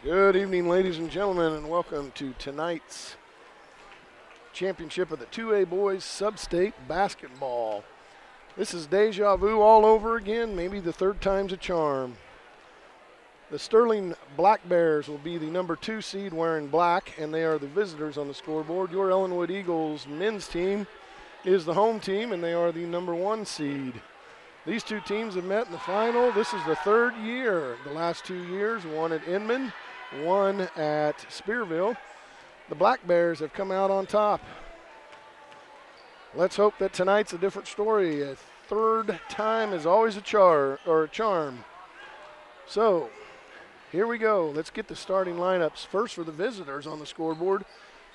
Good evening, ladies and gentlemen, and welcome to tonight's championship of the 2A boys sub-state basketball. This is deja vu all over again, maybe the third time's a charm. The Sterling Black Bears will be the number 2 seed wearing black, and they are the visitors on the scoreboard. Your Ellenwood Eagles men's team is the home team, and they are the number 1 seed. These two teams have met in the final. This is the third year. The last 2 years, one at Inman, one at Spearville. The Black Bears have come out on top. Let's hope that tonight's a different story. A third time is always a charm. So, here we go. Let's get the starting lineups. First for the visitors on the scoreboard,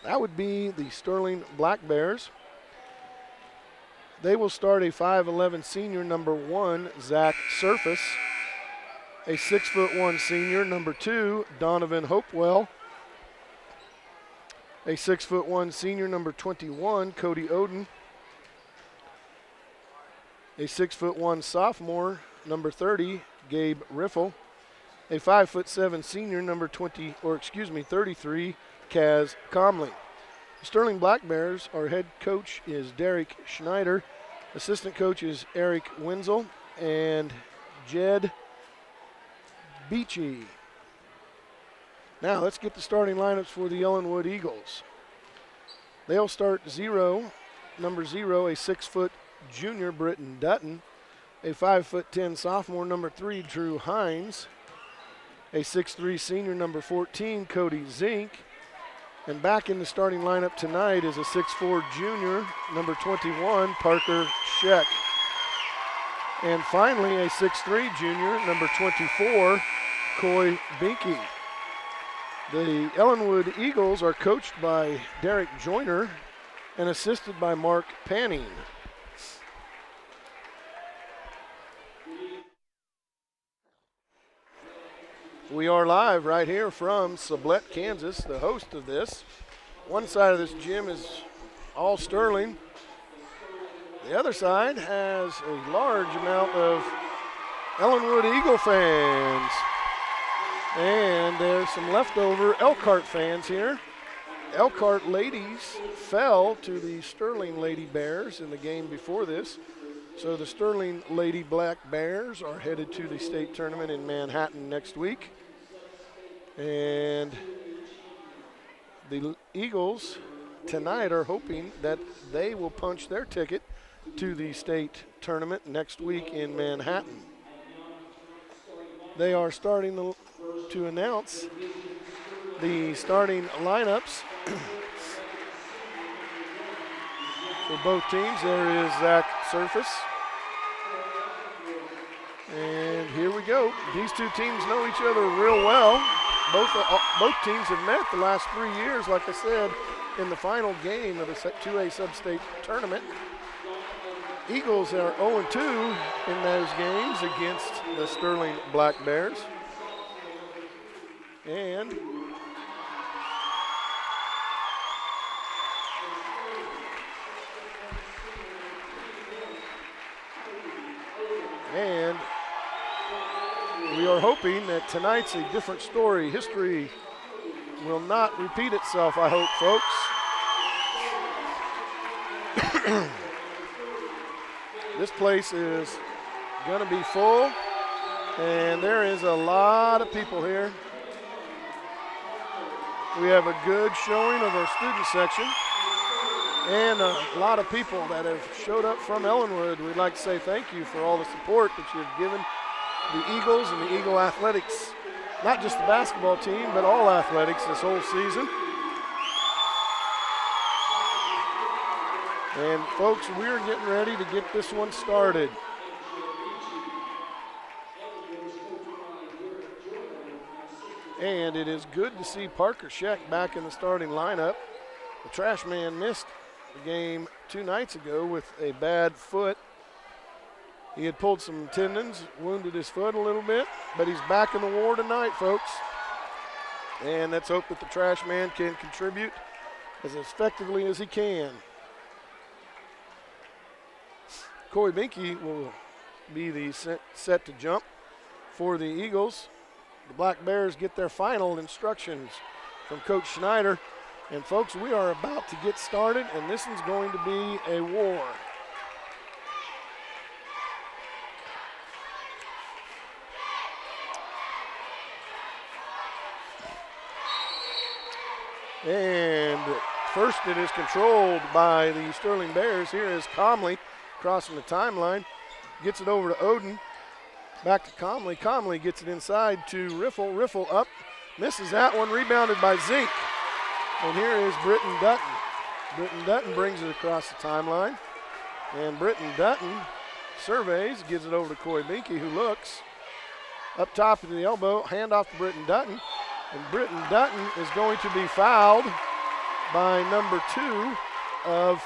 that would be the Sterling Black Bears. They will start a 5'11" senior, number 1, Zach Surface. A 6'1" senior, number 2, Donovan Hopewell. A 6'1" senior, number 21, Cody Oden. A 6'1" sophomore, number 30, Gabe Riffle. A 5'7" senior, number 33, Kaz Comley. The Sterling Black Bears, our head coach is Derek Schneider. Assistant coach is Eric Wenzel and Jed Beachy. Now let's get the starting lineups for the Ellenwood Eagles. They'll start number 0, a 6-foot junior, Britton Dutton. A 5'10" sophomore, number 3, Drew Hines. A 6'3" senior, number 14, Cody Zink. And back in the starting lineup tonight is a 6'4" junior, number 21, Parker Scheck. And finally, a 6'3" junior, number 24, Coy Binky. The Ellenwood Eagles are coached by Derek Joyner and assisted by Mark Panning. We are live right here from Sublette, Kansas, the host of this. One side of this gym is all Sterling. The other side has a large amount of Ellenwood Eagle fans. And there's some leftover Elkhart fans here. Elkhart ladies fell to the Sterling Lady Bears in the game before this. So the Sterling Lady Black Bears are headed to the state tournament in Manhattan next week. And the Eagles tonight are hoping that they will punch their ticket to the state tournament next week in Manhattan. They are starting to announce the starting lineups for both teams. There is Zach Surface. And here we go. These two teams know each other real well. Both teams have met the last 3 years, like I said, in the final game of the 2A sub-state tournament. Eagles are 0-2 in those games against the Sterling Black Bears. And we are hoping that tonight's a different story. History will not repeat itself, I hope, folks. This place is going to be full, and there is a lot of people here. We have a good showing of our student section and a lot of people that have showed up from Ellenwood. We'd like to say thank you for all the support that you've given the Eagles and the Eagle Athletics, not just the basketball team, but all athletics this whole season. And folks, we're getting ready to get this one started. And it is good to see Parker Scheck back in the starting lineup. The trash man missed the game 2 nights ago with a bad foot. He had pulled some tendons, wounded his foot a little bit, but he's back in the war tonight, folks. And let's hope that the trash man can contribute as effectively as he can. Coy Binky will be the set to jump for the Eagles. the Black Bears get their final instructions from Coach Schneider. And folks, we are about to get started, and this is going to be a war. And first it is controlled by the Sterling Bears. Here is Comley crossing the timeline. Gets it over to Oden. Back to Comley. Comley gets it inside to Riffle. Riffle up. Misses that one. Rebounded by Zink. And here is Britton Dutton. Britton Dutton brings it across the timeline. And Britton Dutton surveys, gives it over to Coy Binky, who looks. Up top to the elbow, hand off to Britton Dutton. And Britton Dutton is going to be fouled by number 2 of,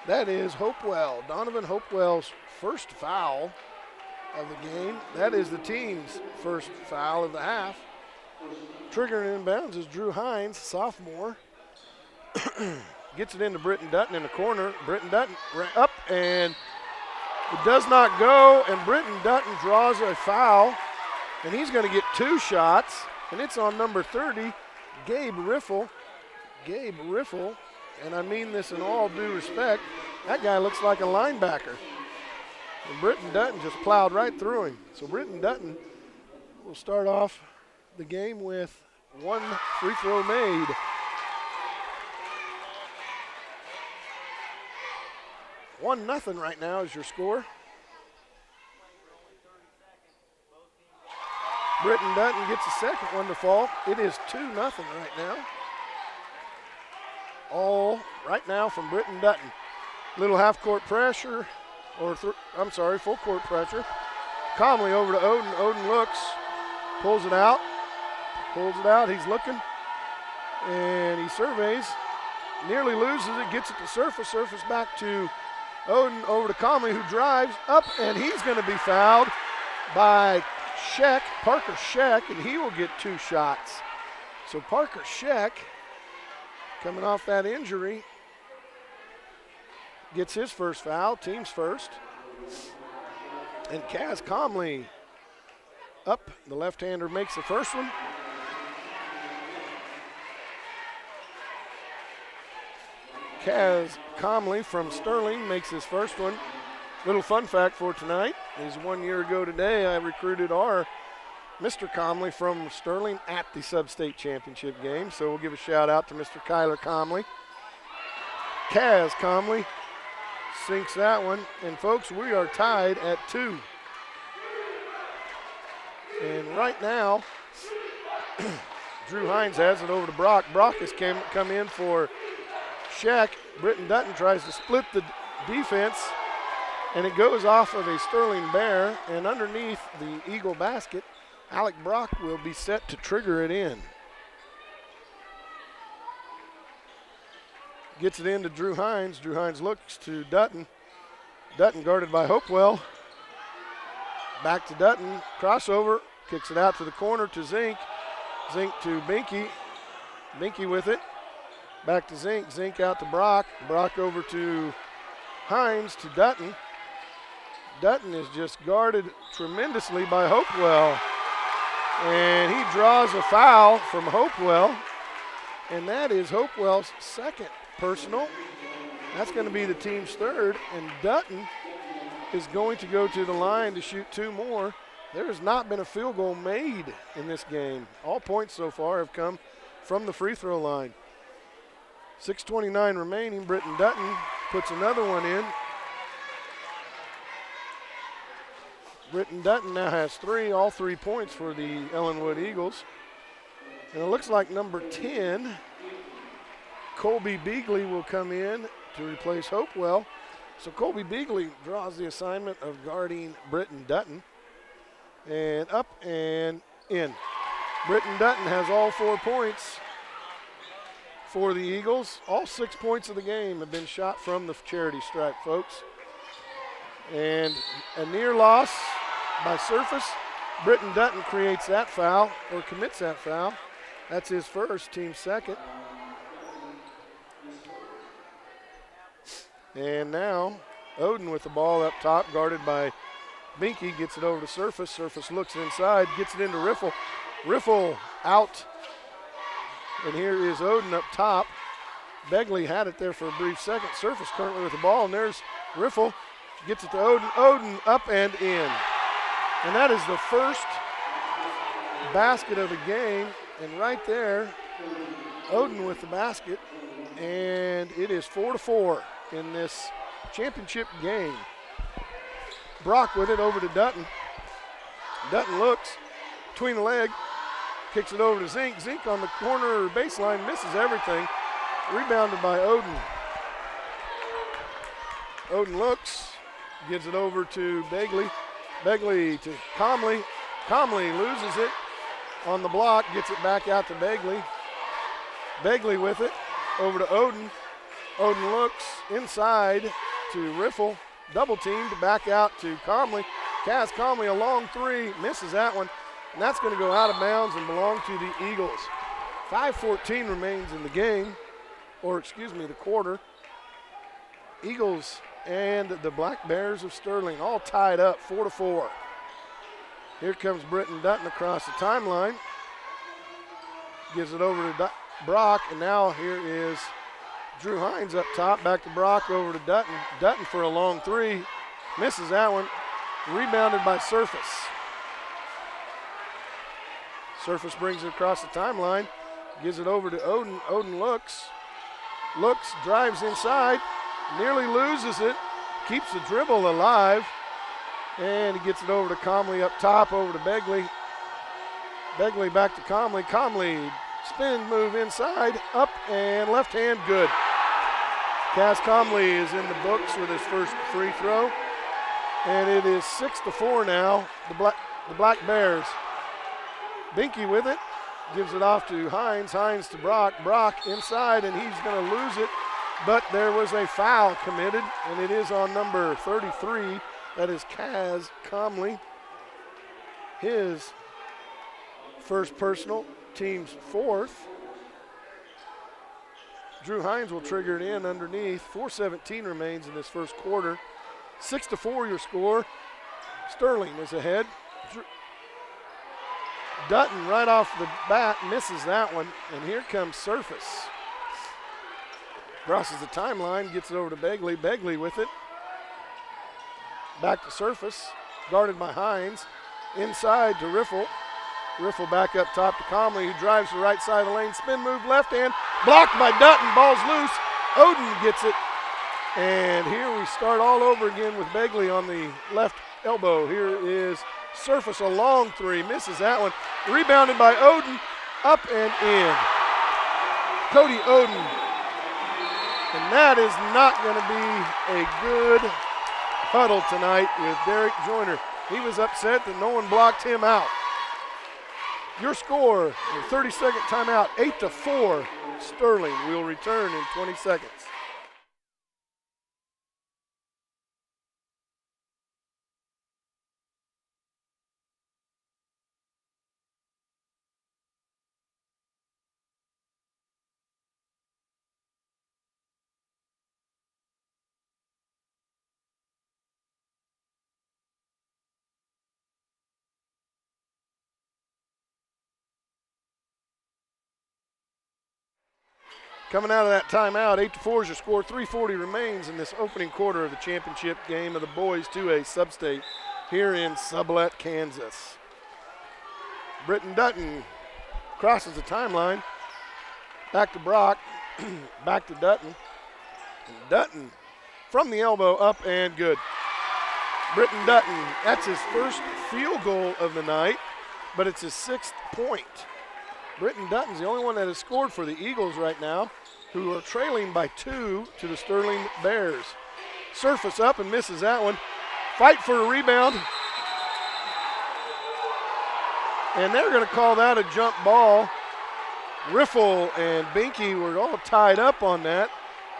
that is Hopewell. Donovan Hopewell's first foul of the game. That is the team's first foul of the half. Triggering inbounds is Drew Hines, sophomore. Gets it into Britton Dutton in the corner. Britton Dutton up, and it does not go, and Britton Dutton draws a foul, and he's going to get 2 shots, and it's on number 30, Gabe Riffle. Gabe Riffle, and I mean this in all due respect, that guy looks like a linebacker. And Britton Dutton just plowed right through him. So Britton Dutton will start off the game with 1 free throw made. One nothing right now is your score. Britton Dutton gets the second one to fall. It is 2-0 right now. All right now from Britton Dutton. Little half-court pressure, or full-court pressure. Comley over to Oden. Oden looks, pulls it out. He's looking, and he surveys. Nearly loses it, gets it to Surface. Surface back to Oden, over to Comley, who drives up, and he's going to be fouled by Scheck, Parker Scheck, and he will get 2 shots. So Parker Scheck, coming off that injury, gets his first foul, team's first. And Kaz Comley up, the left-hander makes the first one. Kaz Comley from Sterling makes his first one. Little fun fact for tonight is 1 year ago today I recruited our Mr. Comley from Sterling at the Sub-State Championship game. So we'll give a shout out to Mr. Kyler Comley. Kaz Comley sinks that one. And folks, we are tied at 2. And right now, Drew Hines has it over to Brock. Brock has come in for Scheck. Britton Dutton tries to split the defense, and it goes off of a Sterling Bear, and underneath the Eagle basket, Alec Brock will be set to trigger it in. Gets it into Drew Hines. Drew Hines looks to Dutton. Dutton guarded by Hopewell. Back to Dutton, crossover, kicks it out to the corner to Zink. Zink to Binky. Binky with it. Back to Zink. Zink out to Brock. Brock over to Hines to Dutton. Dutton is just guarded tremendously by Hopewell. And he draws a foul from Hopewell. And that is Hopewell's second personal. That's going to be the team's third. And Dutton is going to go to the line to shoot 2 more. There has not been a field goal made in this game. All points so far have come from the free throw line. 6:29 remaining. Britton Dutton puts another one in. Britton Dutton now has 3, all 3 points for the Ellenwood Eagles. And it looks like number 10, Colby Beagley, will come in to replace Hopewell. So Colby Beagley draws the assignment of guarding Britton Dutton. And up and in. Britton Dutton has all 4 points for the Eagles. All 6 points of the game have been shot from the charity stripe, folks. And a near loss by Surface. Britton Dutton creates that foul, or commits that foul. That's his first, team second. And now Oden with the ball up top, guarded by Binky gets it over to Surface. Surface looks inside, gets it into Riffle. Riffle out. And here is Oden up top. Begley had it there for a brief second. Surface currently with the ball, and there's Riffle. Gets it to Oden. Oden up and in. And that is the first basket of the game. And right there, Oden with the basket. And it is 4-4 in this championship game. Brock with it over to Dutton. Dutton looks between the leg, kicks it over to Zink. Zink on the corner baseline, misses everything. Rebounded by Oden. Oden looks, gives it over to Begley. Begley to Comley. Comley loses it on the block, gets it back out to Begley. Begley with it, over to Oden. Oden looks inside to Riffle. Double teamed, back out to Comley. Kaz Comley a long three, misses that one. And that's going to go out of bounds and belong to the Eagles. 5:14 remains in the game, or excuse me, the quarter. Eagles and the Black Bears of Sterling all tied up 4-4. Here comes Britton Dutton across the timeline. Gives it over to Brock, and now here is Drew Hines up top, back to Brock, over to Dutton. Dutton for a long three, misses that one. Rebounded by Surface. Surface brings it across the timeline, gives it over to Oden. Oden looks, drives inside, nearly loses it, keeps the dribble alive, and he gets it over to Comley up top, over to Begley. Begley back to Comley. Comley, spin move inside, up and left hand, good. Kaz Comley is in the books with his first free throw, and it is 6-4 now, the Black Bears. Binky with it, gives it off to Hines. Hines to Brock. Brock inside, and he's going to lose it, but there was a foul committed, and it is on number 33. That is Kaz Comley. His first personal, team's fourth. Drew Hines will trigger it in underneath. 4:17 remains in this first quarter. 6-4 your score. Sterling is ahead. Dutton right off the bat misses that one, and here comes Surface. Crosses the timeline, gets it over to Begley. Begley with it. Back to Surface, guarded by Hines. Inside to Riffle. Riffle back up top to Comley, who drives to the right side of the lane. Spin move left hand, blocked by Dutton, ball's loose. Oden gets it. And here we start all over again with Begley on the left elbow. Here is Surface, a long three, misses that one. Rebounded by Oden, up and in. Cody Oden. And that is not going to be a good huddle tonight with Derek Joyner. He was upset that no one blocked him out. Your score, your 30-second timeout, 8-4, Sterling. We'll return in 20 seconds. Coming out of that timeout, 8-4 is your score. 3:40 remains in this opening quarter of the championship game of the boys 2A Substate here in Sublette, Kansas. Britton Dutton crosses the timeline. Back to Brock, back to Dutton. And Dutton from the elbow, up and good. Britton Dutton, that's his first field goal of the night, but it's his 6th point. Britton Dutton's the only one that has scored for the Eagles right now, who are trailing by 2 to the Sterling Bears. Surface up and misses that one. Fight for a rebound. And they're going to call that a jump ball. Riffle and Binky were all tied up on that,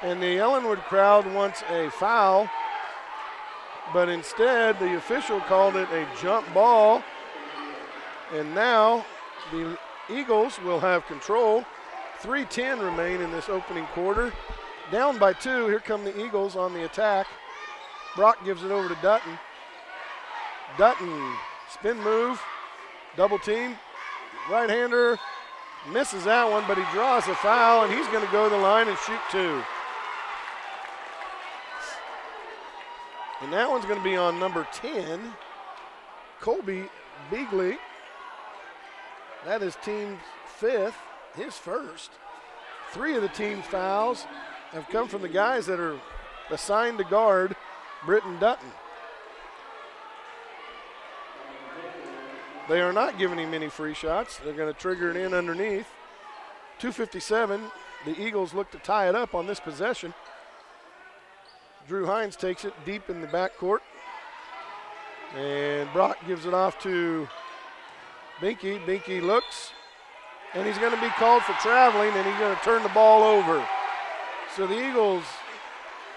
and the Ellenwood crowd wants a foul, but instead the official called it a jump ball, and now the Eagles will have control. 3:10 remain in this opening quarter. Down by 2, here come the Eagles on the attack. Brock gives it over to Dutton. Dutton, spin move, double team, right-hander, misses that one, but he draws a foul, and he's going to go to the line and shoot 2. And that one's going to be on number 10, Colby Beagley. That is team's 5th, his first. 3 of the team fouls have come from the guys that are assigned to guard Britton Dutton. They are not giving him any free shots. They're going to trigger it in underneath. 2:57. The Eagles look to tie it up on this possession. Drew Hines takes it deep in the backcourt. And Brock gives it off to Binky. Binky looks, and he's going to be called for traveling, and he's going to turn the ball over. So the Eagles,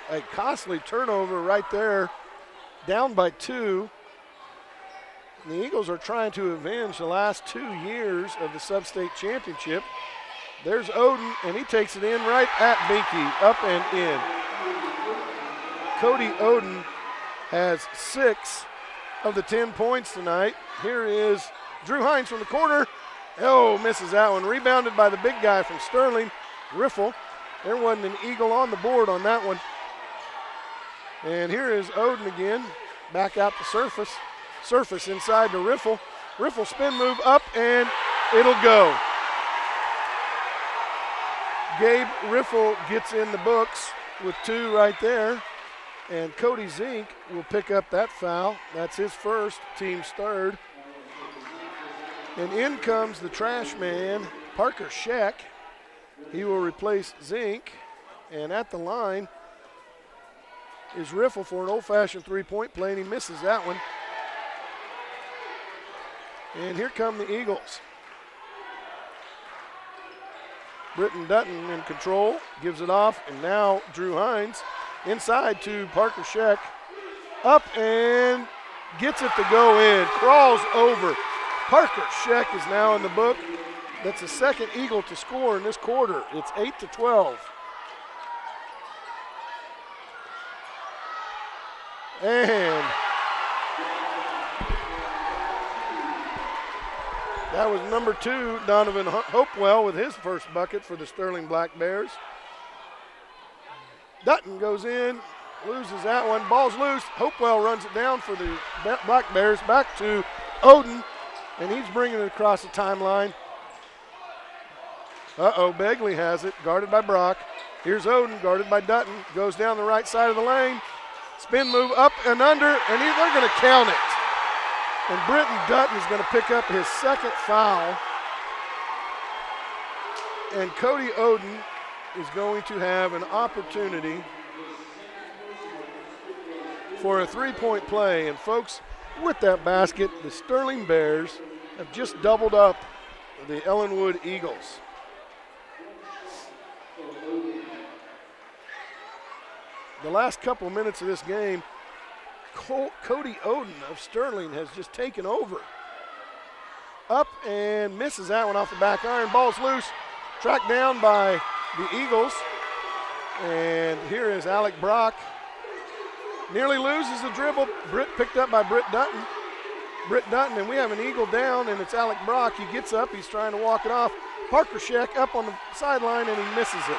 a costly turnover right there, down by 2. And the Eagles are trying to avenge the last 2 years of the sub-state championship. There's Oden, and he takes it in right at Binky, up and in. Cody Oden has 6 of the 10 points tonight. Here is Drew Hines from the corner. Oh, misses that one. Rebounded by the big guy from Sterling, Riffle. There wasn't an Eagle on the board on that one. And here is Oden again, back out to Surface. Surface inside to Riffle. Riffle spin move up, and it'll go. Gabe Riffle gets in the books with 2 right there. And Cody Zink will pick up that foul. That's his first, team's 3rd. And in comes the trash man, Parker Scheck. He will replace Zink. And at the line is Riffle for an old-fashioned 3-point play, and he misses that one. And here come the Eagles. Britton Dutton in control, gives it off, and now Drew Hines inside to Parker Scheck. Up and gets it to go in, crawls over. Parker Scheck is now in the book. That's the second Eagle to score in this quarter. It's 8-12. And that was number 2, Donovan Hopewell, with his first bucket for the Sterling Black Bears. Dutton goes in, loses that one. Ball's loose. Hopewell runs it down for the Black Bears. Back to Oden, and he's bringing it across the timeline. Begley has it, guarded by Brock. Here's Oden, guarded by Dutton. Goes down the right side of the lane. Spin move up and under, and they're going to count it. And Britton Dutton is going to pick up his 2nd foul. And Cody Oden is going to have an opportunity for a 3-point play. And folks, with that basket, the Sterling Bears have just doubled up the Ellenwood Eagles. The last couple of minutes of this game, Cody Oden of Sterling has just taken over. Up and misses that one off the back iron. Ball's loose, tracked down by the Eagles. And here is Alec Brock. Nearly loses the dribble. Picked up by Britt Dutton. And we have an Eagle down, and it's Alec Brock. He gets up, he's trying to walk it off. Parker Scheck up on the sideline, and he misses it.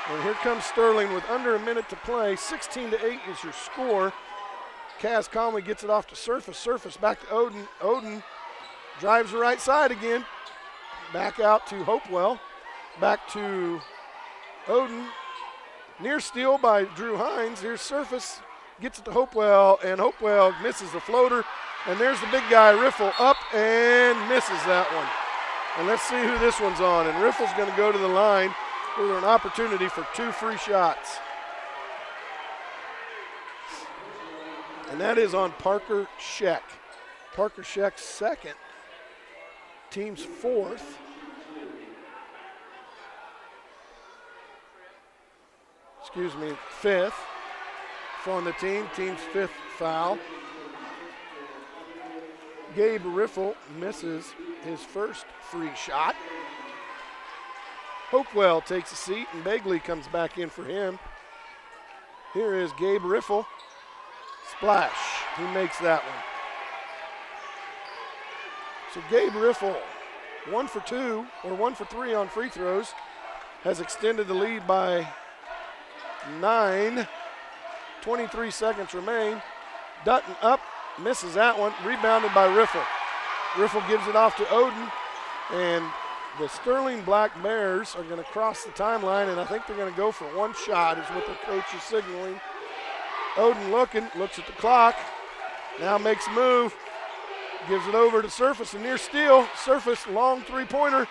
And here comes Sterling with under a minute to play. 16-8 is your score. Kaz Conley gets it off to Surface. Surface back to Oden. Oden drives the right side again. Back out to Hopewell. Back to Oden. Near steal by Drew Hines. Here's Surface. Gets it to Hopewell, and Hopewell misses the floater. And there's the big guy, Riffle, up and misses that one. And let's see who this one's on. And Riffle's going to go to the line with an opportunity for 2 free shots. And that is on Parker Scheck. Parker Scheck's 2nd, team's 4th. Excuse me, 5th on the team, team's 5th foul. Gabe Riffle misses his first free shot. Hopewell takes a seat, and Begley comes back in for him. Here is Gabe Riffle. Splash. He makes that one. So Gabe Riffle, 1 for 2, or 1 for 3 on free throws, has extended the lead by 9. 23 seconds remain. Dutton up, misses that one, rebounded by Riffle. Riffle gives it off to Oden, and the Sterling Black Bears are going to cross the timeline, and I think they're going to go for one shot is what the coach is signaling. Oden looks at the clock, now makes a move, gives it over to Surface, and near steal. Surface, long three-pointer,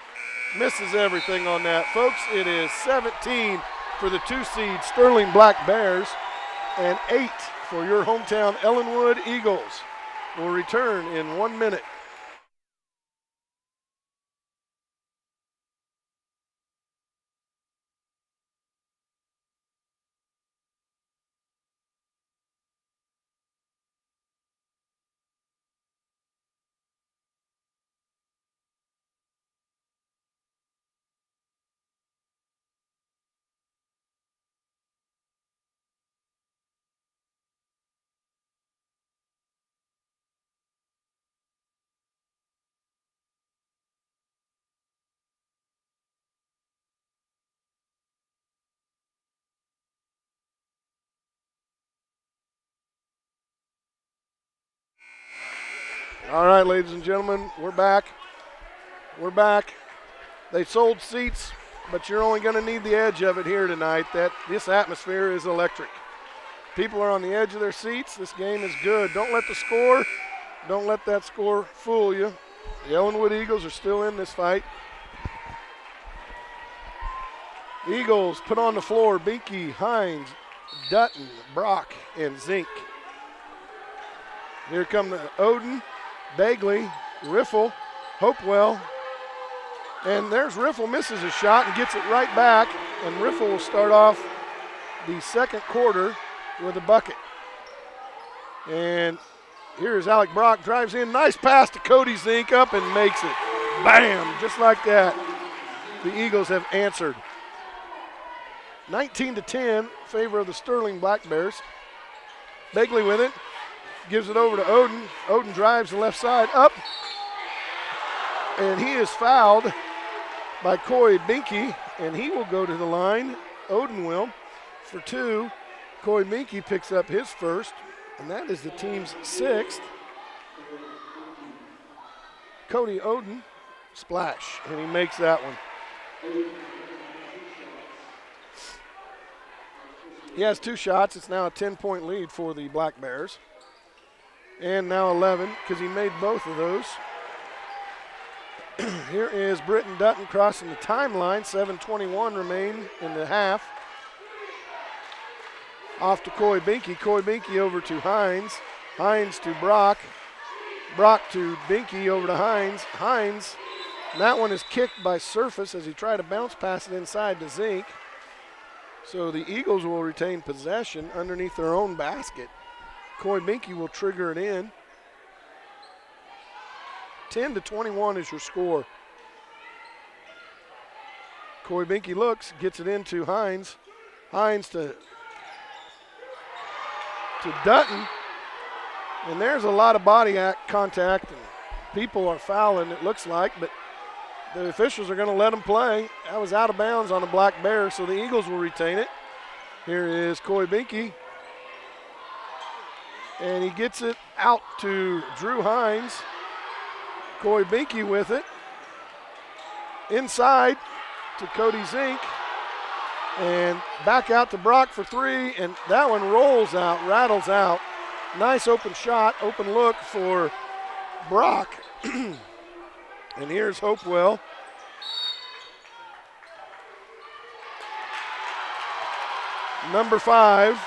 misses everything on that. Folks, it is 17 for the 2-seed Sterling Black Bears and 8 for your hometown Ellenwood Eagles. Will return in 1 minute. All right, ladies and gentlemen, we're back. We're back. They sold seats, but you're only going to need the edge of it here tonight. This atmosphere is electric. People are on the edge of their seats. This game is good. Don't let that score fool you. The Ellenwood Eagles are still in this fight. Eagles put on the floor Binky, Hines, Dutton, Brock, and Zink. Here come the Oden, Bagley, Riffle, Hopewell, and there's Riffle, misses a shot and gets it right back, and Riffle will start off the second quarter with a bucket. And here's Alec Brock, drives in, nice pass to Cody Zink, up and makes it. Bam, just like that. The Eagles have answered. 19-10, favor of the Sterling Black Bears. Bagley with it. Gives it over to Oden. Oden drives the left side up. And he is fouled by Coy Binky, and he will go to the line. Oden will for 2. Coy Binky picks up his first, and that is the team's 6th. Cody Oden, splash, and he makes that one. He has 2 shots. It's now a 10-point lead for the Black Bears. And now 11 because he made both of those. Here is Britton Dutton crossing the timeline. 7:21 remain in the half. Off to Coy Binky. Coy Binky over to Hines. Hines to Brock. Brock to Binky over to Hines. Hines, and that one is kicked by Surface as he tried to bounce pass it inside to Zink. So the Eagles will retain possession underneath their own basket. Coy Binky will trigger it in. 10-21 is your score. Coy Binky looks, gets it into Hines. Hines to Dutton. And there's a lot of body contact, and people are fouling, it looks like, but the officials are going to let them play. That was out of bounds on the Black Bears, so the Eagles will retain it. Here is Coy Binky. And he gets it out to Drew Hines. Coy Binky with it. Inside to Cody Zink. And back out to Brock for 3, and that one rolls out, rattles out. Nice open shot, open look for Brock. And here's Hopewell. Number 5.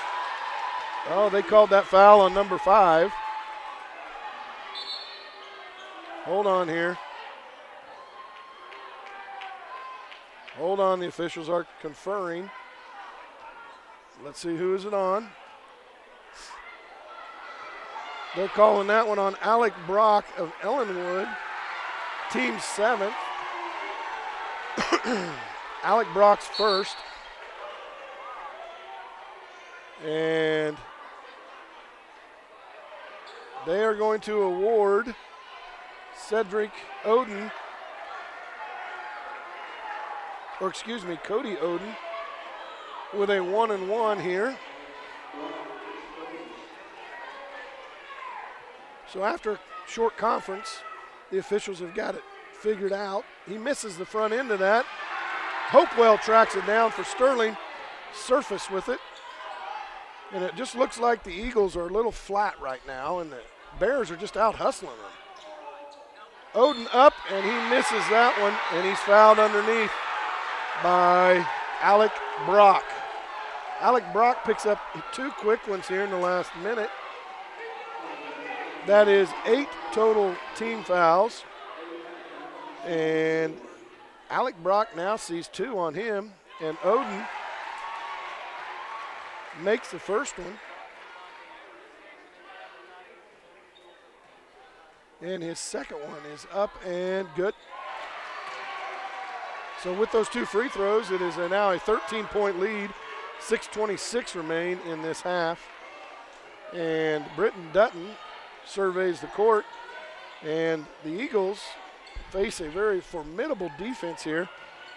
Oh, they called that foul on number 5. Hold on here. Hold on, the officials are conferring. Let's see, who is it on? They're calling that one on Alec Brock of Ellenwood, team 7th. Alec Brock's first. And they are going to award Cedric Oden, or excuse me, Cody Oden with a 1-and-1 here. So after a short conference, the officials have got it figured out. He misses the front end of that. Hopewell tracks it down for Sterling. Surface with it. And it just looks like the Eagles are a little flat right now, and the Bears are just out hustling them. Oden up, and he misses that one, and he's fouled underneath by Alec Brock. Alec Brock picks up 2 quick ones here in the last minute. That is 8 total team fouls. And Alec Brock now sees 2 on him, and Oden makes the first one. And his second one is up and good. So with those 2 free throws, it is now a 13-point lead. 6:26 remain in this half. And Britton Dutton surveys the court. And the Eagles face a very formidable defense here.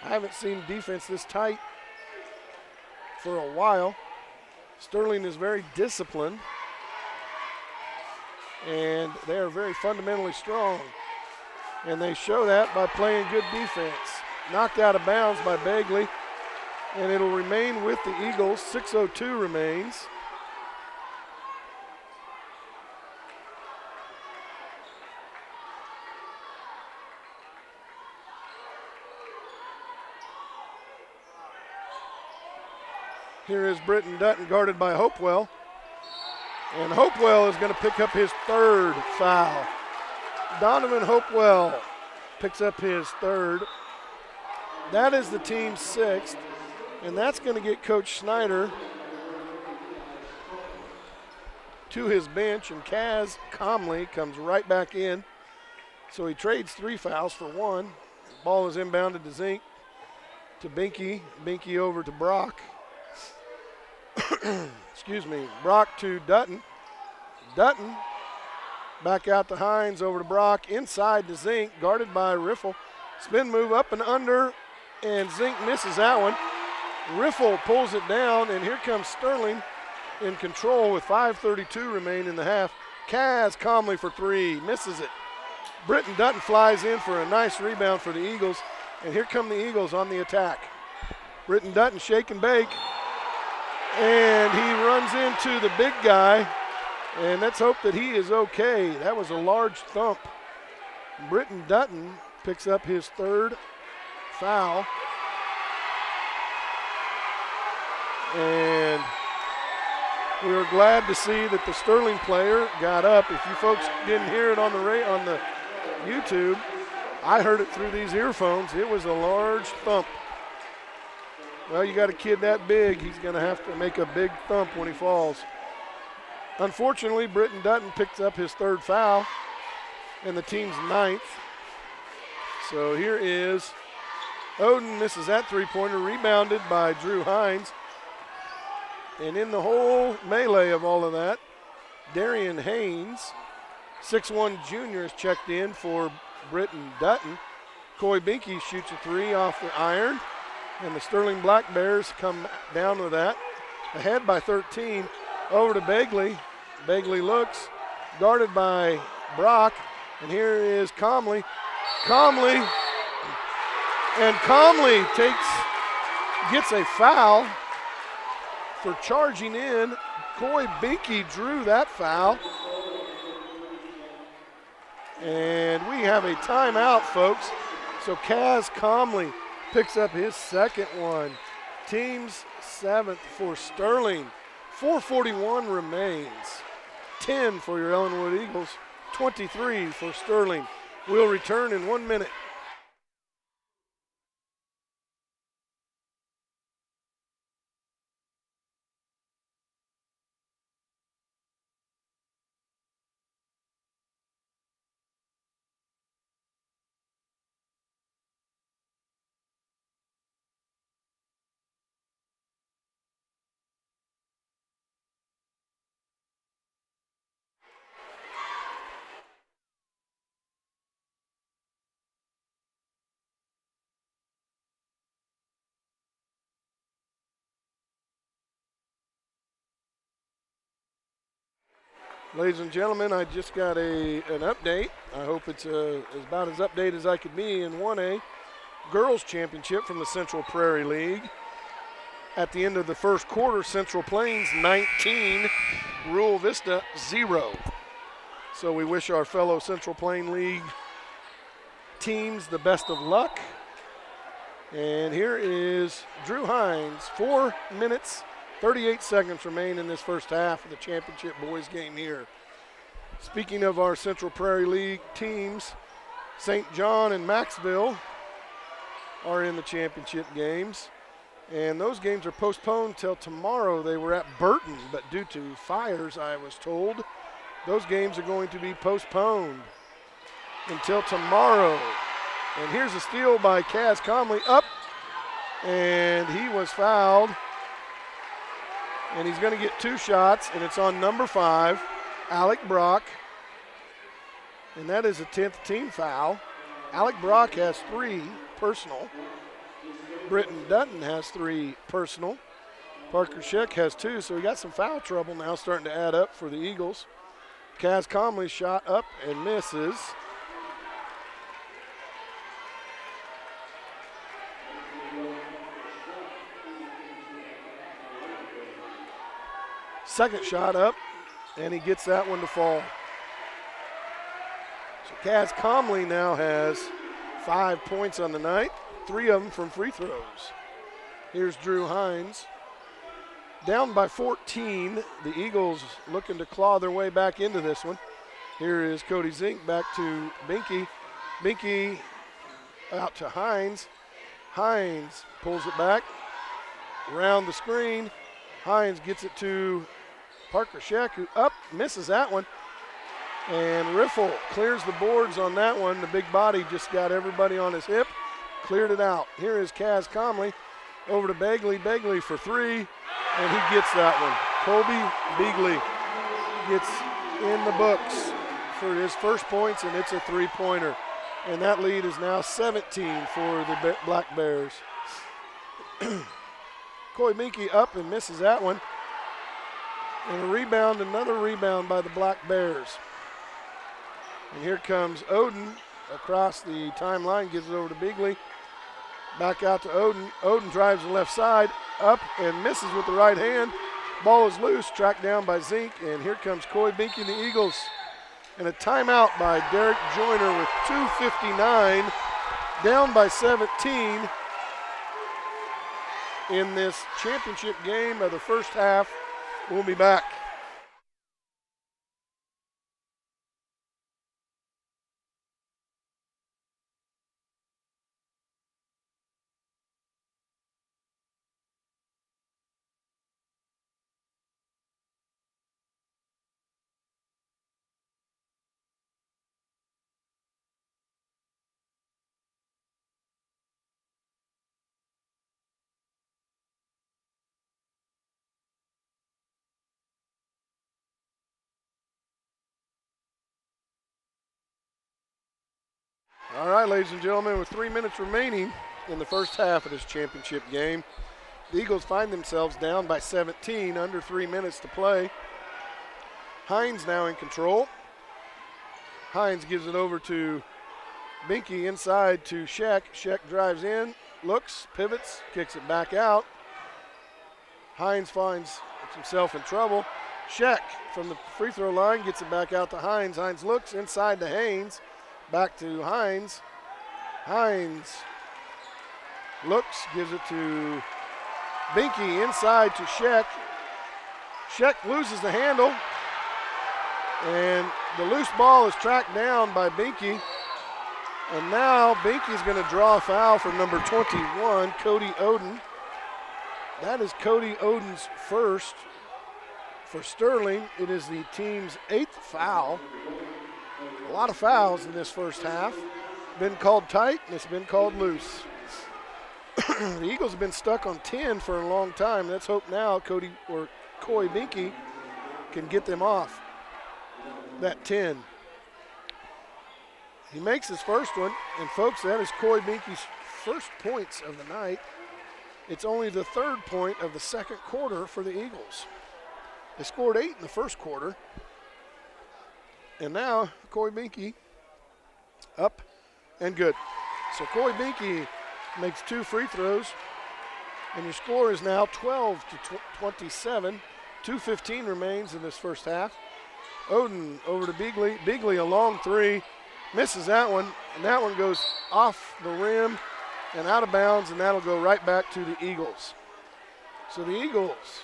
I haven't seen defense this tight for a while. Sterling is very disciplined, and they are very fundamentally strong. And they show that by playing good defense. Knocked out of bounds by Bagley, and it'll remain with the Eagles. 6:02 remains. Here is Britton Dutton guarded by Hopewell. And Hopewell is going to pick up his 3rd foul. Donovan Hopewell picks up his 3rd. That is the team's 6th. And that's going to get Coach Snyder to his bench. And Kaz Comley comes right back in. So he trades 3 fouls for 1. Ball is inbounded to Zink, to Binky. Binky over to Brock. Excuse me, Brock to Dutton. Dutton back out to Hines, over to Brock, inside to Zink, guarded by Riffle. Spin move up and under, and Zink misses that one. Riffle pulls it down, and here comes Sterling in control with 5:32 remain in the half. Kaz calmly for 3, misses it. Britton Dutton flies in for a nice rebound for the Eagles, and here come the Eagles on the attack. Britton Dutton shake and bake. And he runs into the big guy, and let's hope that he is okay. That was a large thump. Britton Dutton picks up his 3rd foul. And we were glad to see that the Sterling player got up. If you folks didn't hear it on the YouTube, I heard it through these earphones. It was a large thump. Well, you got a kid that big, he's going to have to make a big thump when he falls. Unfortunately, Britton Dutton picks up his 3rd foul, and the team's 9th. So here is Oden, misses that 3-pointer, rebounded by Drew Hines. And in the whole melee of all of that, Darian Haynes, 6'1" junior, is checked in for Britton Dutton. Coy Binky shoots a 3 off the iron. And the Sterling Black Bears come down with that. Ahead by 13. Over to Bagley. Bagley looks. Guarded by Brock. And here is Comley. Comley. And Comley gets a foul for charging in. Coy Binky drew that foul. And we have a timeout, folks. So Kaz Comley picks up his 2nd one. Team's 7th for Sterling. 4:41 remains. 10 for your Ellenwood Eagles. 23 for Sterling. We'll return in 1 minute. Ladies and gentlemen, I just got an update. I hope it's about as updated as I could be in 1A Girls Championship from the Central Prairie League. At the end of the first quarter, Central Plains 19, Rural Vista 0. So we wish our fellow Central Plain League teams the best of luck. And here is Drew Hines, 4 minutes, 38 seconds remain in this first half of the championship boys game here. Speaking of our Central Prairie League teams, St. John and Maxville are in the championship games. And those games are postponed till tomorrow. They were at Burton, but due to fires, I was told, those games are going to be postponed until tomorrow. And here's a steal by Kaz Comley up, and he was fouled. And he's going to get 2 shots, and it's on number 5, Alec Brock. And that is a 10th team foul. Alec Brock has 3 personal. Britton Dutton has 3 personal. Parker Scheck has 2, so we got some foul trouble now starting to add up for the Eagles. Kaz Comley shot up and misses. Second shot up, and he gets that one to fall. So Kaz Comley now has 5 points on the night, 3 of them from free throws. Here's Drew Hines. Down by 14, the Eagles looking to claw their way back into this one. Here is Cody Zink back to Binky. Binky out to Hines. Hines pulls it back around the screen. Hines gets it to Parker Scheck, who up, misses that one. And Riffle clears the boards on that one. The big body just got everybody on his hip, cleared it out. Here is Kaz Comley over to Begley. Begley for 3, and he gets that one. Colby Begley gets in the books for his first points, and it's a 3-pointer. And that lead is now 17 for the Black Bears. Coy Minky up and misses that one. And a rebound, another rebound by the Black Bears. And here comes Oden across the timeline, gives it over to Begley. Back out to Oden. Oden drives the left side, up and misses with the right hand. Ball is loose, tracked down by Zink, and here comes Coy Binky and the Eagles. And a timeout by Derek Joyner with 2:59, down by 17 in this championship game of the first half. We'll be back. All right, ladies and gentlemen, with 3 minutes remaining in the first half of this championship game, the Eagles find themselves down by 17, under 3 minutes to play. Hines now in control. Hines gives it over to Binky inside to Scheck. Scheck drives in, looks, pivots, kicks it back out. Hines finds himself in trouble. Scheck from the free throw line gets it back out to Hines. Hines looks inside to Haynes. Back to Hines. Hines looks, gives it to Binky inside to Scheck. Scheck loses the handle, and the loose ball is tracked down by Binky. And now Binky's going to draw a foul for number 21, Cody Oden. That is Cody Oden's first. For Sterling, it is the team's 8th foul. A lot of fouls in this first half. Been called tight, and it's been called loose. The Eagles have been stuck on 10 for a long time. Let's hope now Coy Binky can get them off that 10. He makes his first one, and folks, that is Coy Binky's first points of the night. It's only the 3rd point of the second quarter for the Eagles. They scored 8 in the first quarter. And now Coy Binky up and good. So Coy Binky makes 2 free throws, and your score is now 12-27. 2:15 remains in this first half. Oden over to Beagley. Beagley a long 3, misses that one, and that one goes off the rim and out of bounds, and that'll go right back to the Eagles. So the Eagles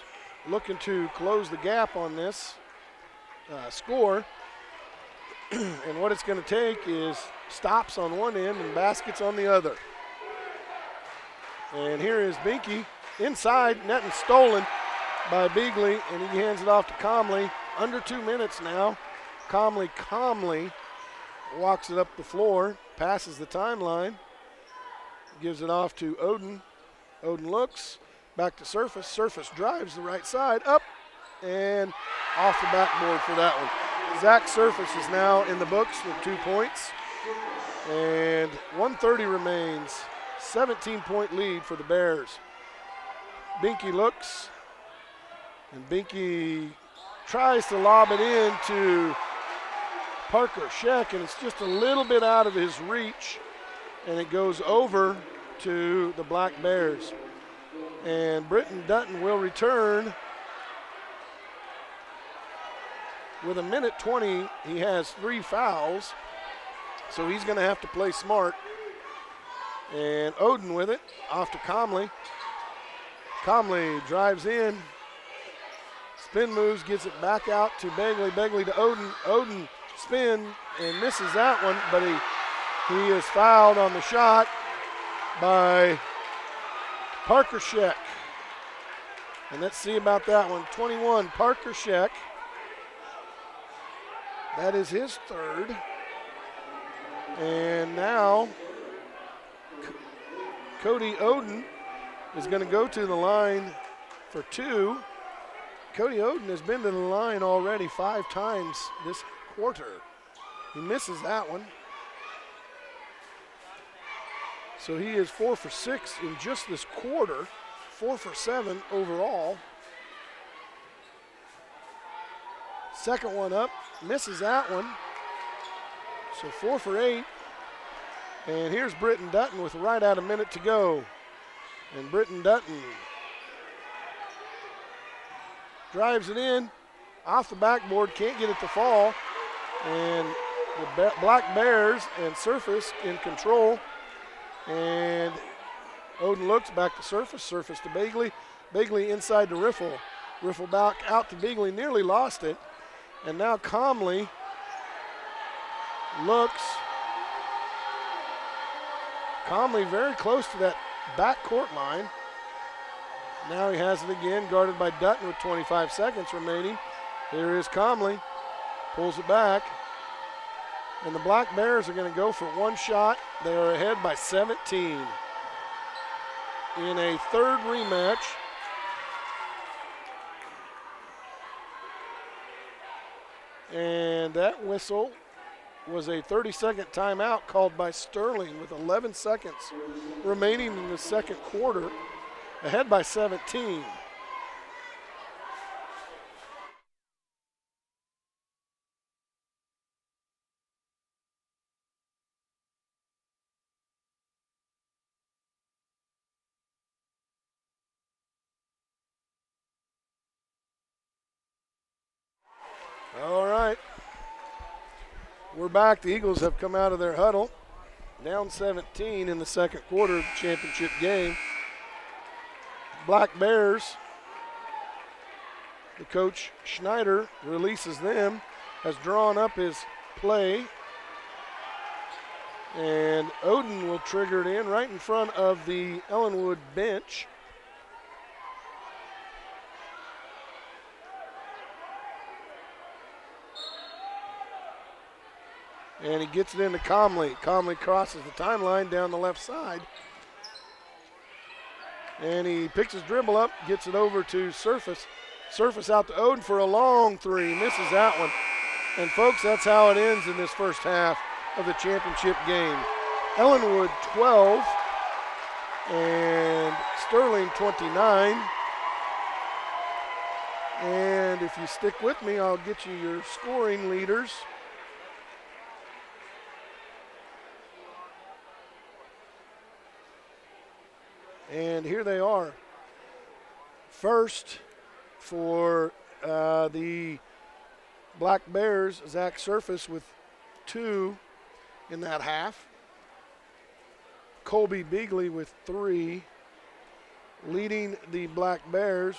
looking to close the gap on this score, and what it's going to take is stops on one end and baskets on the other. And here is Binky inside, net and stolen by Beagley, and he hands it off to Comley. Under 2 minutes now. Comley calmly walks it up the floor, passes the timeline, gives it off to Oden. Oden looks, back to Surface. Surface drives the right side, up, and off the backboard for that one. Zach Surface is now in the books with 2 points, and 1:30 remains. 17-point lead for the Bears. Binky looks, and Binky tries to lob it in to Parker Scheck, and it's just a little bit out of his reach, and it goes over to the Black Bears. And Britton Dutton will return with 1:20. He has 3 fouls, so he's going to have to play smart. And Oden with it, off to Comley. Comley drives in, spin moves, gets it back out to Begley. Begley to Oden. Oden spin and misses that one, but he is fouled on the shot by Parker Scheck. And let's see about that one. 21, Parker Scheck. That is his 3rd. And now Cody Oden is going to go to the line for 2. Cody Oden has been to the line already 5 times this quarter. He misses that one. So he is 4 for 6 in just this quarter, 4 for 7 overall. Second one up, misses that one. So 4 for 8. And here's Britton Dutton with right at a minute to go. And Britton Dutton drives it in, off the backboard, can't get it to fall. And the Black Bears and Surface in control. And Oden looks back to Surface, Surface to Begley. Begley inside to Riffle. Riffle back out to Begley, nearly lost it. And now Comley looks. Comley very close to that backcourt line. Now he has it again, guarded by Dutton with 25 seconds remaining. Here is Comley, pulls it back. And the Black Bears are going to go for one shot. They are ahead by 17. In a 3rd rematch. And that whistle was a 30-second timeout called by Sterling with 11 seconds remaining in the second quarter, ahead by 17. All right. We're back. The Eagles have come out of their huddle. Down 17 in the second quarter of the championship game. Black Bears, the coach Schneider releases them, has drawn up his play. And Oden will trigger it in right in front of the Ellenwood bench. And he gets it into Comley. Comley crosses the timeline down the left side. And he picks his dribble up, gets it over to Surface. Surface out to Oden for a long 3, misses that one. And folks, that's how it ends in this first half of the championship game. Ellenwood 12 and Sterling 29. And if you stick with me, I'll get you your scoring leaders. And here they are. First for the Black Bears, Zach Surface with 2 in that half. Colby Beagley with 3. Leading the Black Bears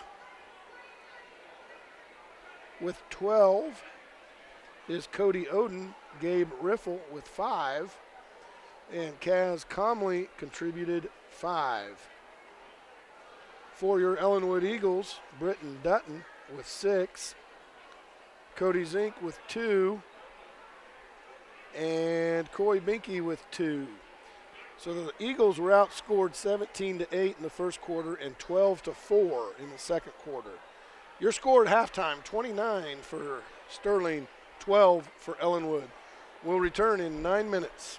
with 12 is Cody Oden. Gabe Riffle with 5. And Kaz Comley contributed 5. For your Ellenwood Eagles, Britton Dutton with 6. Cody Zink with 2. And Coy Binky with 2. So the Eagles were outscored 17-8 in the first quarter and 12-4 in the second quarter. Your score at halftime, 29 for Sterling, 12 for Ellenwood. We'll return in 9 minutes.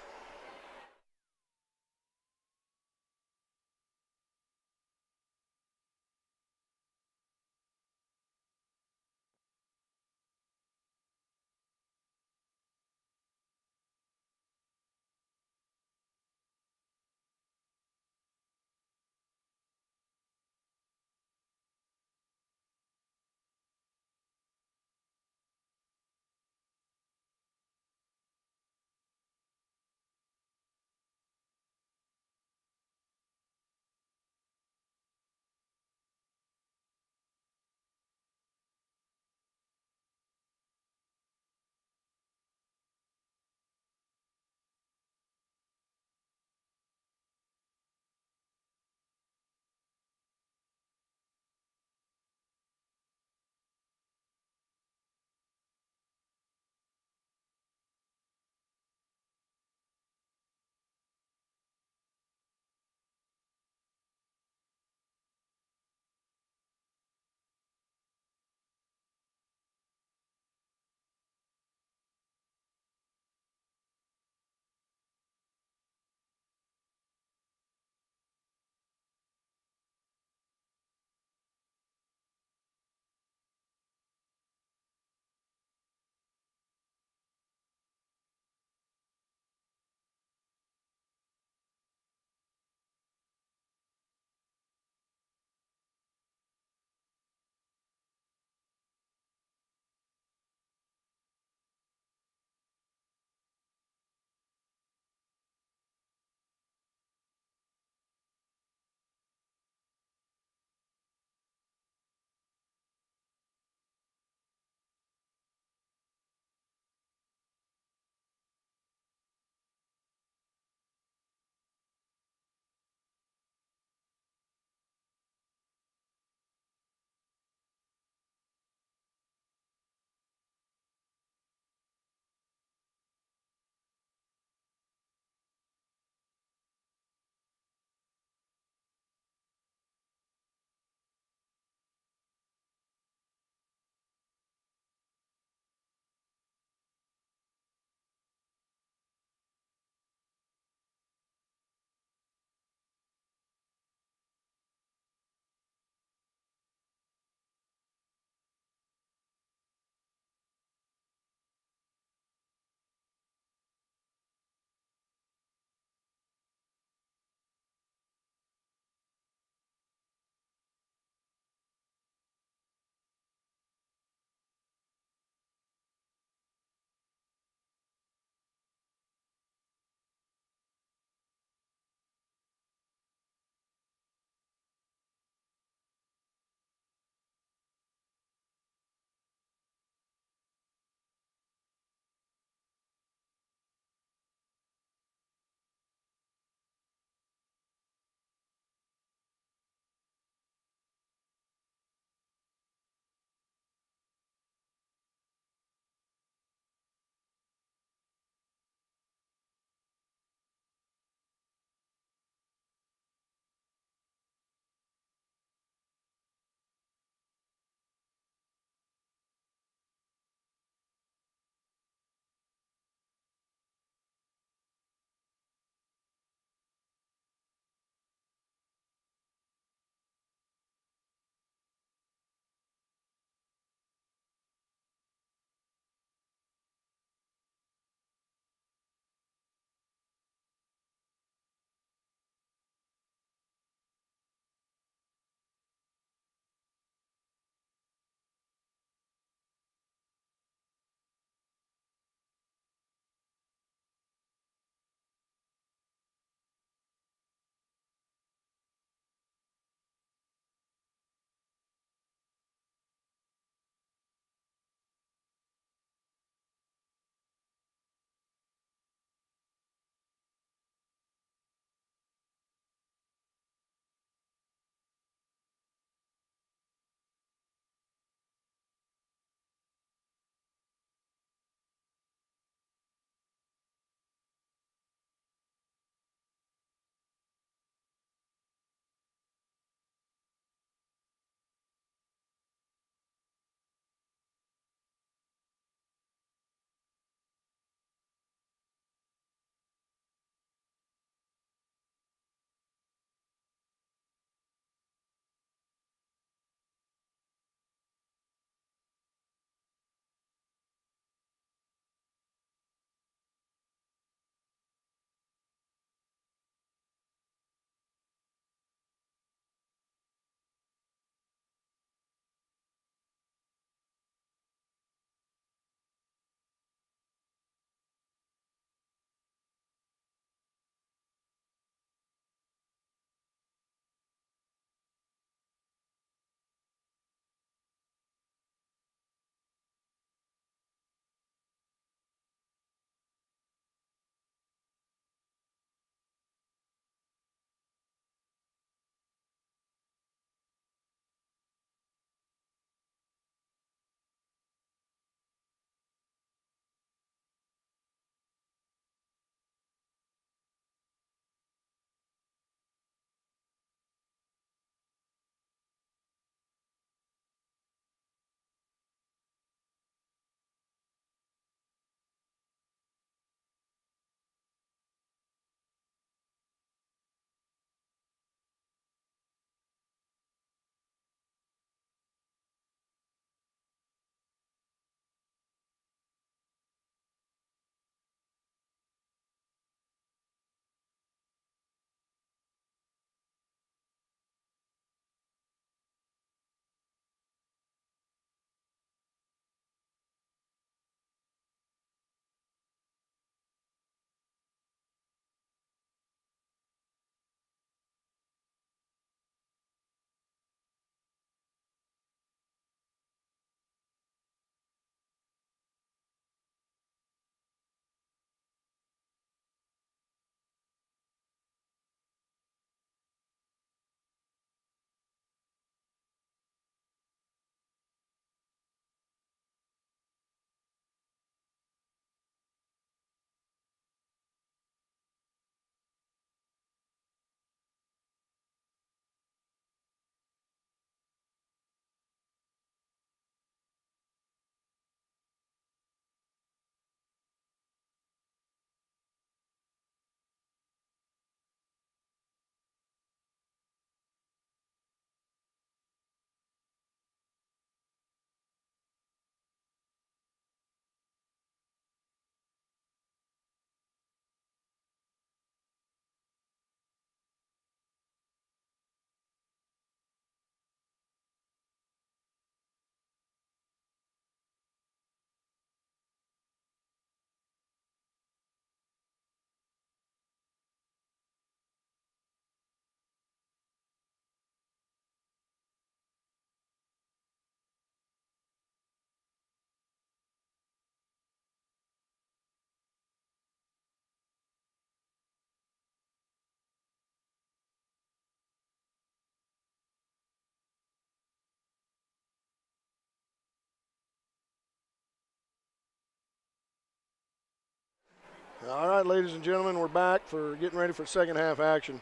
All right, ladies and gentlemen, we're back for getting ready for second half action.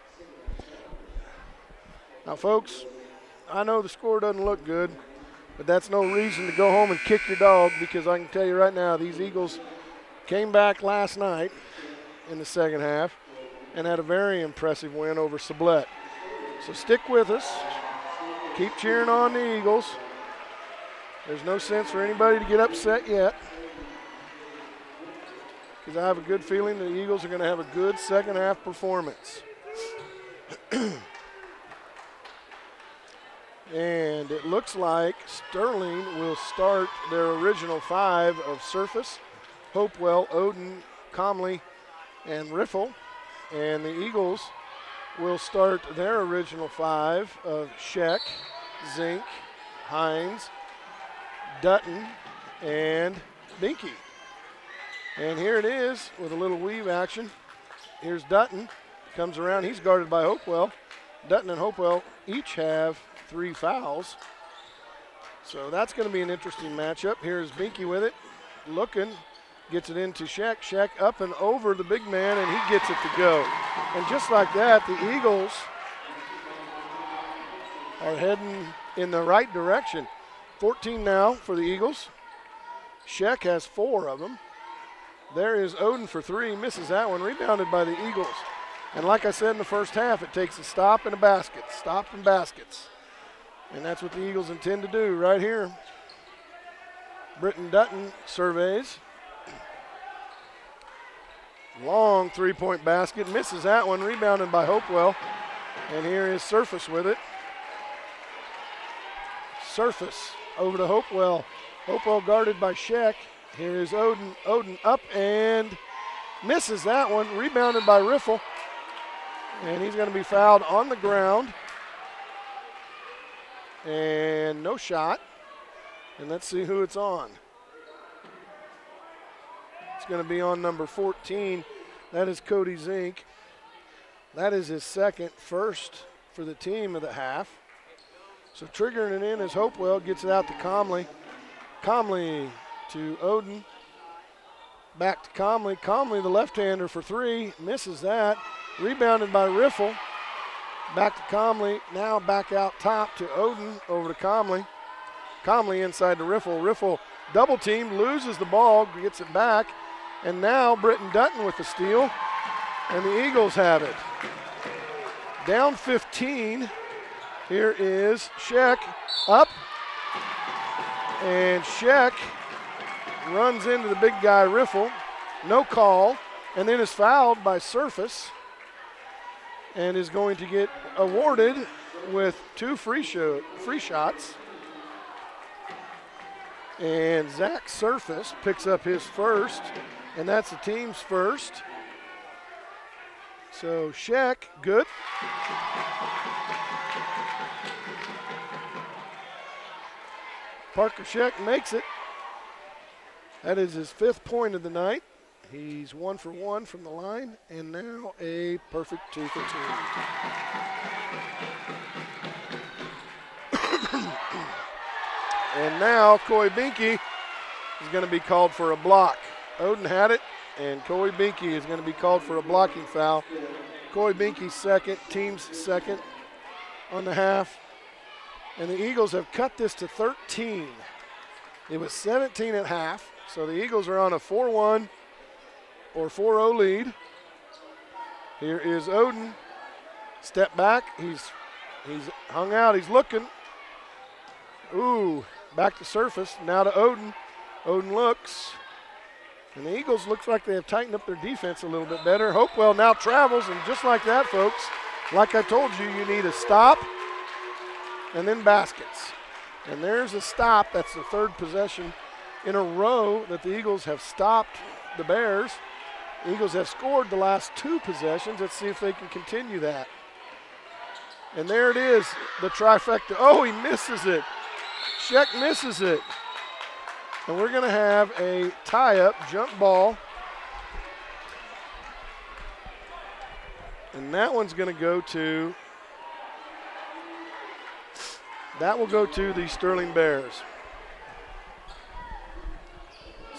Now, folks, I know the score doesn't look good, but that's no reason to go home and kick your dog, because I can tell you right now, these Eagles came back last night in the second half and had a very impressive win over Sublette. So stick with us. Keep cheering on the Eagles. There's no sense for anybody to get upset yet, because I have a good feeling the Eagles are going to have a good second half performance. And it looks like Sterling will start their original 5 of Surface, Hopewell, Oden, Comley, and Riffle. And the Eagles will start their original 5 of Scheck, Zink, Hines, Dutton, and Binky. And here it is with a little weave action. Here's Dutton, comes around, he's guarded by Hopewell. Dutton and Hopewell each have 3 fouls. So that's going to be an interesting matchup. Here's Binky with it, looking, gets it into Scheck. Scheck up and over the big man, and he gets it to go. And just like that, the Eagles are heading in the right direction. 14 now for the Eagles. Scheck has 4 of them. There is Oden for 3, misses that one, rebounded by the Eagles. And like I said in the first half, it takes a stop and a basket, stop and baskets. And that's what the Eagles intend to do right here. Britton Dutton surveys. Long three-point basket, misses that one, rebounded by Hopewell. And here is Surface with it. Surface over to Hopewell. Hopewell guarded by Scheck. Here is Oden. Oden up and misses that one, rebounded by Riffle. And he's going to be fouled on the ground. And no shot. And let's see who it's on. It's going to be on number 14. That is Cody Zink. That is his second, first for the team of the half. So triggering it in as Hopewell gets it out to Comley. Comley to Oden. Back to Comley. Comley, the left-hander for 3, misses that. Rebounded by Riffle. Back to Comley. Now back out top to Oden. Over to Comley. Comley inside to Riffle. Riffle double teamed, loses the ball, gets it back. And now Britton Dutton with the steal. And the Eagles have it. Down 15. Here is Scheck up. And Scheck runs into the big guy Riffle. No call. And then is fouled by Surface. And is going to get awarded with 2 free shots. And Zach Surface picks up his first, and that's the team's first. So Scheck, good. Parker Scheck makes it. That is his 5th point of the night. He's 1 for 1 from the line, and now a perfect 2 for 2. And now Coy Binky is going to be called for a block. Oden had it, and Coy Binky is going to be called for a blocking foul. Coy Binky's second, team's second on the half. And the Eagles have cut this to 13. It was 17 at half, so the Eagles are on a 4-1 or 4-0 lead. Here is Oden. Step back. He's hung out. He's looking. Ooh, back to Surface. Now to Oden. Oden looks. And the Eagles looks like they have tightened up their defense a little bit better. Hopewell now travels, and just like that, folks, like I told you, you need a stop and then baskets. And there's a stop. That's the 3rd possession in a row that the Eagles have stopped the Bears. The Eagles have scored the last 2 possessions. Let's see if they can continue that. And there it is, the trifecta. Oh, he misses it. Scheck misses it. And we're going to have a tie-up jump ball. And that one's going to go to, that will go to the Sterling Bears.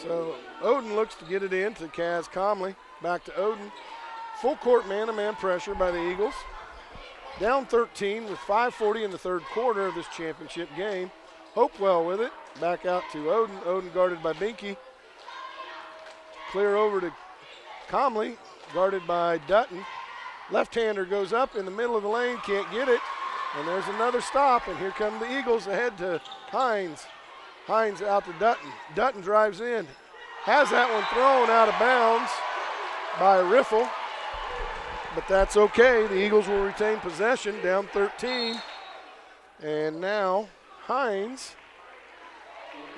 So Oden looks to get it in to Kaz Comley. Back to Oden. Full court man-to-man pressure by the Eagles. Down 13 with 5:40 in the third quarter of this championship game. Hopewell with it. Back out to Oden. Oden guarded by Binky. Clear over to Comley, guarded by Dutton. Left-hander goes up in the middle of the lane, can't get it. And there's another stop, and here come the Eagles ahead to Hines. Hines out to Dutton. Dutton drives in. Has that one thrown out of bounds by Riffle. But that's okay. The Eagles will retain possession, down 13. And now Hines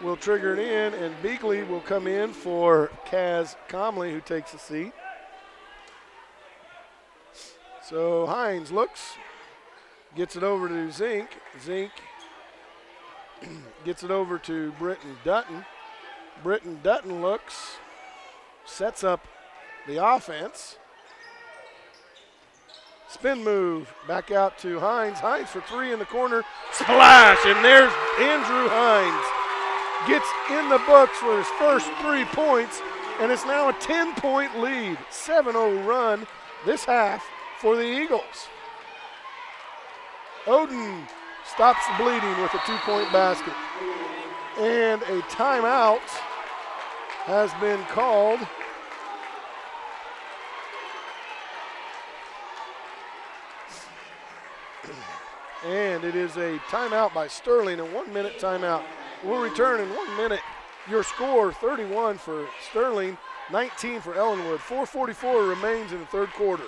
will trigger it in, and Beagley will come in for Kaz Comley, who takes a seat. So Hines looks, gets it over to Zink. Zink gets it over to Britton Dutton. Britton Dutton looks, sets up the offense. Spin move, back out to Hines. Hines for three in the corner, splash, and there's Andrew Hines. Gets in the books for his first 3 points, and it's now a 10-point lead. 7-0 run this half for the Eagles. Oden stops the bleeding with a 2-point basket. And a timeout has been called. And it is a timeout by Sterling, a 1-minute timeout. We'll return in 1 minute. Your score, 31 for Sterling, 19 for Ellenwood. 4:44 remains in the third quarter.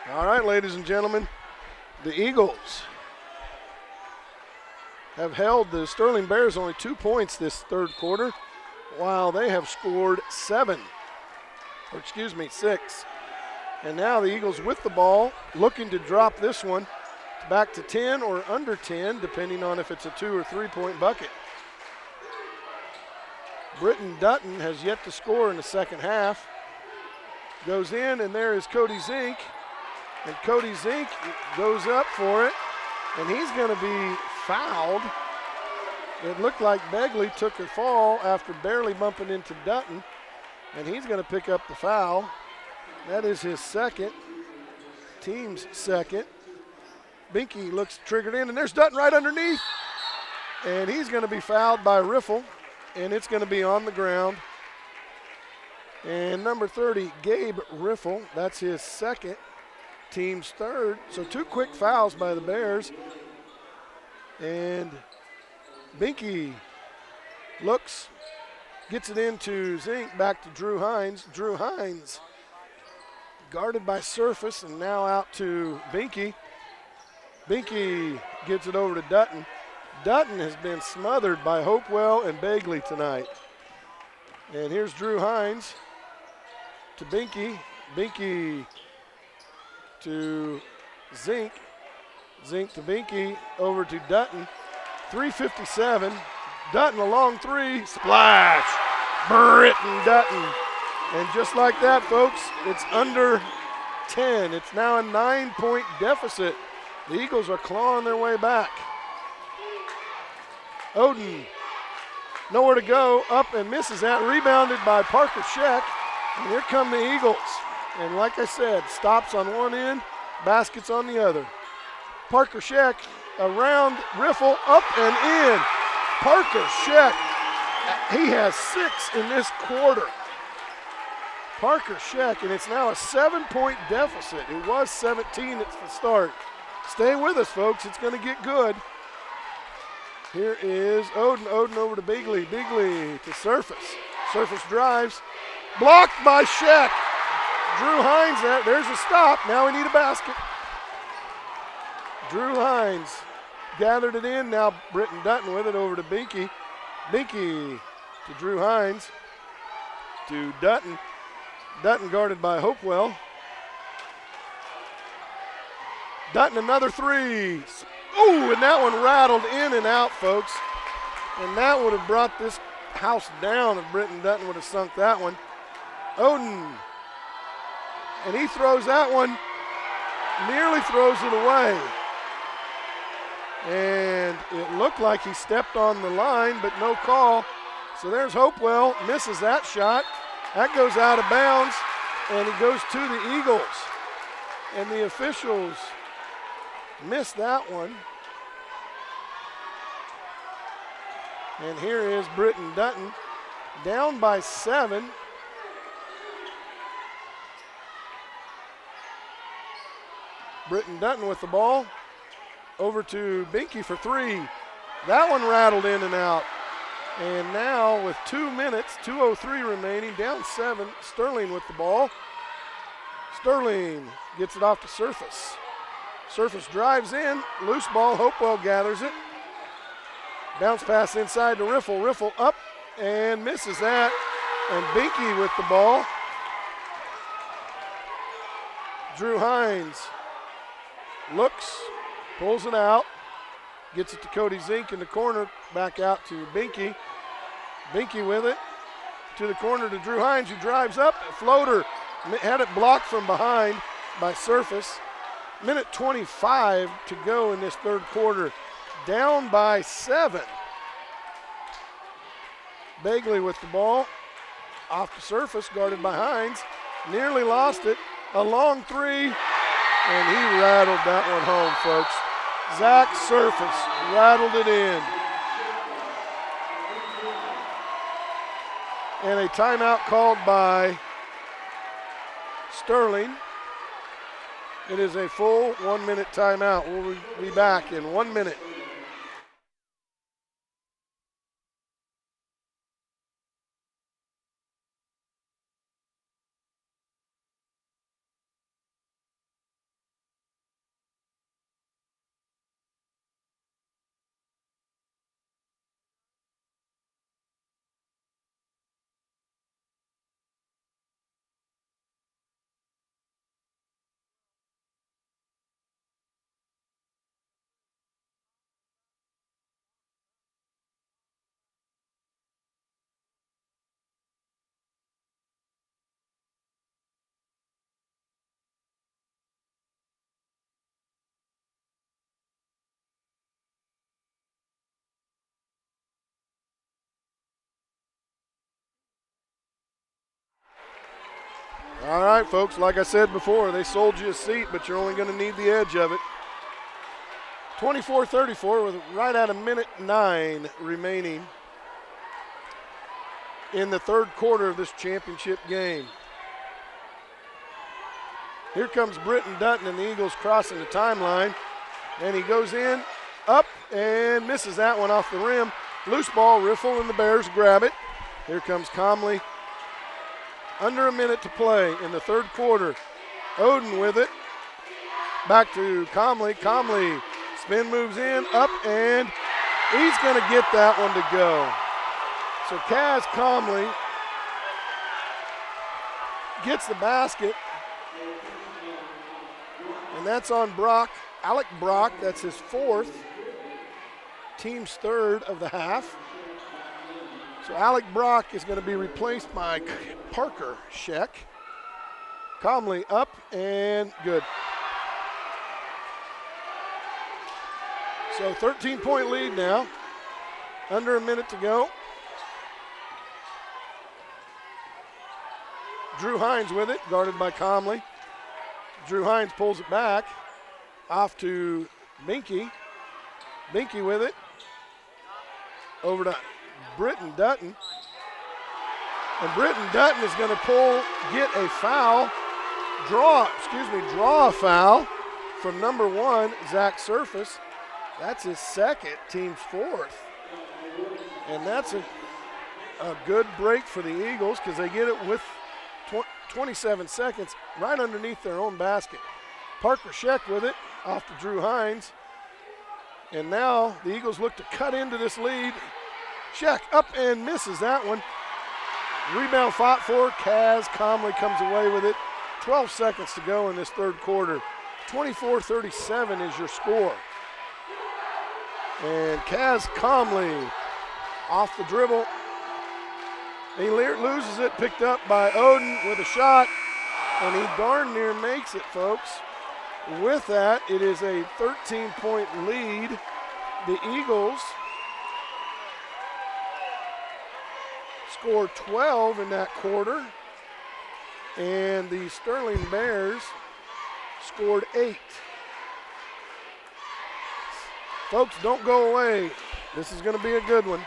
All right, ladies and gentlemen, the Eagles have held the Sterling Bears only 2 points this third quarter, while they have scored 6. And now the Eagles with the ball, looking to drop this one back to 10 or under 10, depending on if it's a 2 or 3 point bucket. Britton Dutton has yet to score in the second half. Goes in, and there is Cody Zink. And Cody Zink goes up for it, and he's going to be fouled. It looked like Begley took a fall after barely bumping into Dutton, and he's going to pick up the foul. That is his second, team's second. Binky looks triggered in, and there's Dutton right underneath. And he's going to be fouled by Riffle, and it's going to be on the ground. And number 30, Gabe Riffle, that's his second, team's third. So 2 quick fouls by the Bears. And Binky looks, gets it into Zink, back to Drew Hines. Drew Hines guarded by Surface, and now out to Binky. Binky gets it over to Dutton. Dutton has been smothered by Hopewell and Begley tonight. And here's Drew Hines to Binky. Binky to Zink. Zink to Binky, over to Dutton. 3:57. Dutton a long three. Splash! Britton Dutton. And just like that, folks, it's under 10. It's now a 9-point deficit. The Eagles are clawing their way back. Oden, nowhere to go, up and misses that. Rebounded by Parker Scheck. And here come the Eagles. And like I said, stops on one end, baskets on the other. Parker Scheck around Riffle, up and in. Parker Scheck, he has 6 in this quarter. Parker Scheck, and it's now a 7-point deficit. It was 17 at the start. Stay with us, folks. It's going to get good. Here is Oden. Oden over to Beagley. Beagley to Surface. Surface drives. Blocked by Scheck. Drew Hines there. There's a stop. Now we need a basket. Drew Hines gathered it in. Now Britton Dutton with it over to Binky. Binky to Drew Hines. To Dutton. Dutton guarded by Hopewell. Dutton another three. Ooh, and that one rattled in and out, folks. And that would have brought this house down if Britton Dutton would have sunk that one. Oden. And he throws that one, nearly throws it away. And it looked like he stepped on the line, but no call. So there's Hopewell, misses that shot. That goes out of bounds, and it goes to the Eagles. And the officials missed that one. And here is Britton Dutton, down by 7. Britton Dutton with the ball. Over to Binky for 3. That one rattled in and out. And now with 2 minutes, 2:03 remaining, down 7, Sterling with the ball. Sterling gets it off to Surface. Surface drives in, loose ball, Hopewell gathers it. Bounce pass inside to Riffle. Riffle up and misses that. And Binky with the ball. Drew Hines looks, pulls it out, gets it to Cody Zink in the corner, back out to Binky. Binky with it to the corner to Drew Hines, who drives up, floater, had it blocked from behind by Surface. Minute 25 to go in this third quarter, down by 7. Bagley with the ball, off the Surface, guarded by Hines, nearly lost it, a long 3, and he rattled that one home, folks. Zach Surface rattled it in. And a timeout called by Sterling. It is a full 1-minute timeout. We'll be back in 1 minute. All right, folks, like I said before, they sold you a seat, but you're only going to need the edge of it. 24-34 with right at a minute 9 remaining in the third quarter of this championship game. Here comes Britton Dutton and the Eagles crossing the timeline, and he goes in, up, and misses that one off the rim. Loose ball, Riffle, and the Bears grab it. Here comes Comley. Under a minute to play in the third quarter. Oden with it. Back to Comley. Comley spin moves in, up, and he's going to get that one to go. So Kaz Comley gets the basket, and that's on Brock. Alec Brock, that's his 4th, team's 3rd of the half. So Alec Brock is going to be replaced by Parker Scheck. Comley up and good. So 13-point lead now. Under a minute to go. Drew Hines with it, guarded by Comley. Drew Hines pulls it back. Off to Binky. Binky with it. Over to Britton Dutton. And Britton Dutton is going to get a foul, draw a foul from number 1, Zach Surface. That's his 2nd, team's 4th. And that's a good break for the Eagles because they get it with 27 seconds right underneath their own basket. Parker Scheck with it, off to Drew Hines. And now the Eagles look to cut into this lead. Sheck up and misses that one. Rebound fought for. Kaz calmly comes away with it. 12 seconds to go in this third quarter. 24-37 is your score. And Kaz calmly off the dribble. He loses it, picked up by Oden with a shot, and he darn near makes it, folks. With that, it is a 13-point lead. The Eagles scored 12 in that quarter, and the Sterling Bears scored 8. Folks, don't go away. This is going to be a good one.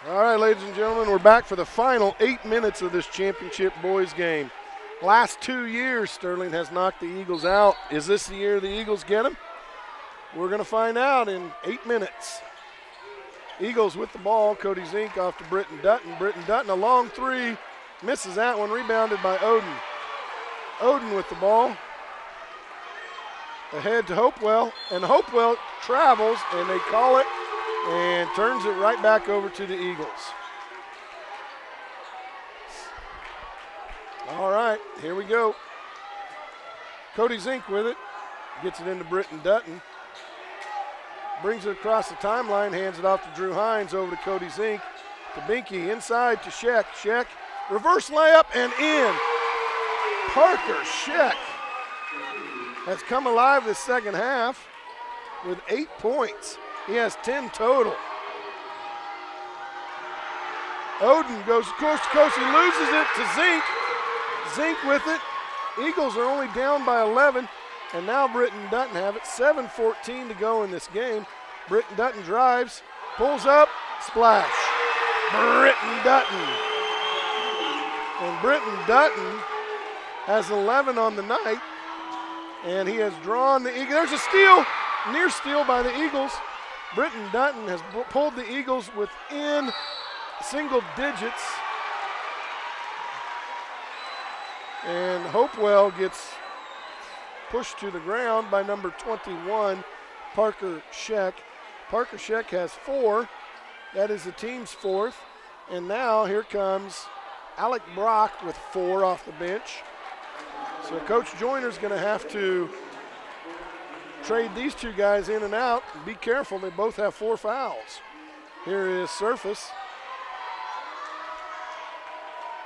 All right, ladies and gentlemen, we're back for the final 8 minutes of this championship boys game. Last 2 years, Sterling has knocked the Eagles out. Is this the year the Eagles get them? We're going to find out in 8 minutes. Eagles with the ball. Cody Zink off to Britton Dutton. Britton Dutton, a long three. Misses that one, rebounded by Oden. Oden with the ball. Ahead to Hopewell, and Hopewell travels, and they call it, and turns it right back over to the Eagles. All right, here we go. Cody Zink with it. Gets it into Britton Dutton. Brings it across the timeline, hands it off to Drew Hines, over to Cody Zink. To Binky, inside to Sheck. Sheck, reverse layup and in. Parker Sheck has come alive this second half with 8 points. He has 10 total. Oden goes coast to coast. He loses it to Zink. Zink with it. Eagles are only down by 11, and now Britton Dutton have it. 7:14 to go in this game. Britton Dutton drives, pulls up, splash. Britton Dutton. And Britton Dutton has 11 on the night, and he has drawn the Eagles. There's a steal, near steal by the Eagles. Britton Dutton has pulled the Eagles within single digits. And Hopewell gets pushed to the ground by number 21, Parker Sheck. Parker Sheck has 4. That is the team's 4th. And now here comes Alec Brock with 4 off the bench. So Coach Joyner's going to have to trade these two guys in and out. Be careful, they both have 4 fouls. Here is Surface.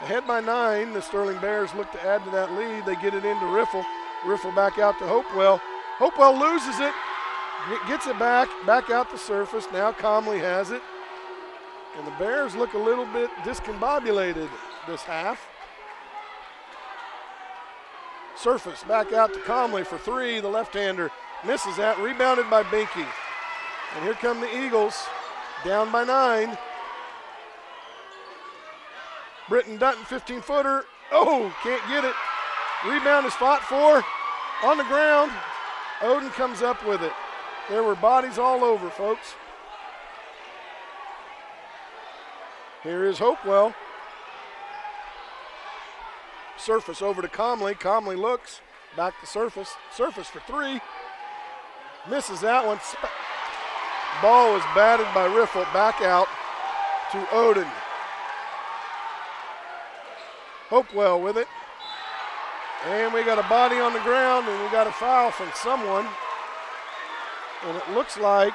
Ahead by 9, the Sterling Bears look to add to that lead. They get it into Riffle. Riffle back out to Hopewell. Hopewell loses it, gets it back out to Surface. Now Comley has it. And the Bears look a little bit discombobulated this half. Surface back out to Comley for 3. The left-hander misses that, rebounded by Binky. And here come the Eagles, down by 9. Britton Dutton, 15-footer. Oh, can't get it. Rebound is fought for. On the ground, Oden comes up with it. There were bodies all over, folks. Here is Hopewell. Surface over to Comley. Comley looks, back to Surface. Surface for 3. Misses that one. Ball was batted by Riffle, back out to Oden. Hopewell with it. And we got a body on the ground, and we got a foul from someone. And it looks like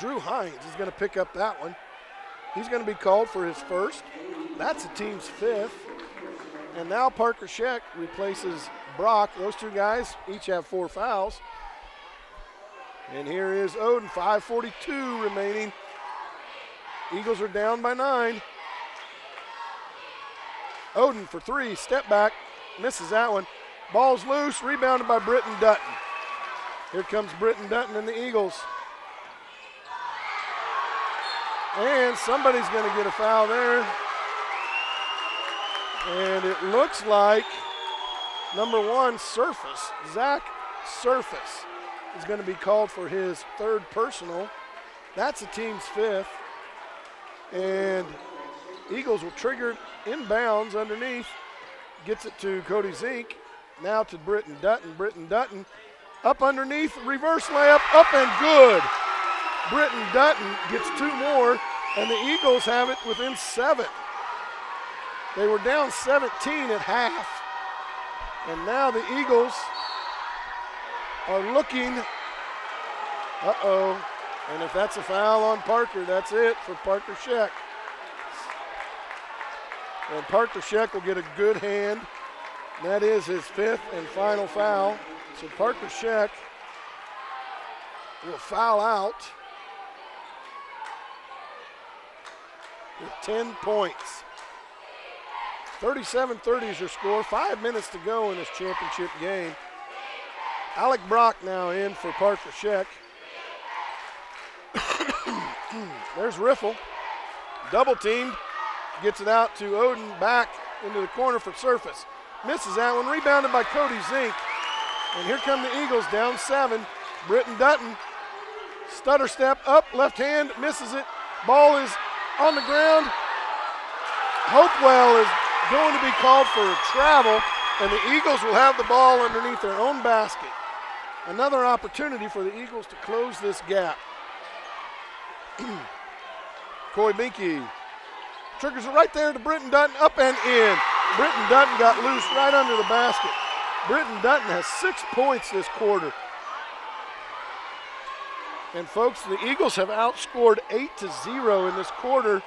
Drew Hines is going to pick up that one. He's going to be called for his first. That's the team's fifth. And now Parker Scheck replaces Brock. Those two guys each have 4 fouls. And here is Oden, 5:42 remaining. Eagles are down by 9. Oden for 3, step back, misses that one. Ball's loose, rebounded by Britton Dutton. Here comes Britton Dutton and the Eagles. And somebody's going to get a foul there. And it looks like number 1, Surface, Zach Surface, is going to be called for his 3rd personal. That's the team's 5th. And Eagles will trigger inbounds underneath. Gets it to Cody Zink. Now to Britton Dutton. Britton Dutton up underneath, reverse layup, up and good. Britton Dutton gets 2 more, and the Eagles have it within 7. They were down 17 at half, and now the Eagles are looking. And if that's a foul on Parker, that's it for Parker Scheck. And Parker Scheck will get a good hand. That is his 5th and final foul. So Parker Scheck will foul out with 10 points. 37-30 is your score. 5 minutes to go in this championship game. Alec Brock now in for Parker Scheck. There's Riffle. Double teamed. Gets it out to Oden, back into the corner for Surface. Misses that one. Rebounded by Cody Zink. And here come the Eagles down 7. Britton Dutton. Stutter step up, left hand, misses it. Ball is on the ground. Hopewell is going to be called for a travel, and the Eagles will have the ball underneath their own basket. Another opportunity for the Eagles to close this gap. Coy Binky triggers it right there to Britton Dutton, up and in. Britton Dutton got loose right under the basket. Britton Dutton has 6 points this quarter. And folks, the Eagles have outscored 8-0 in this quarter.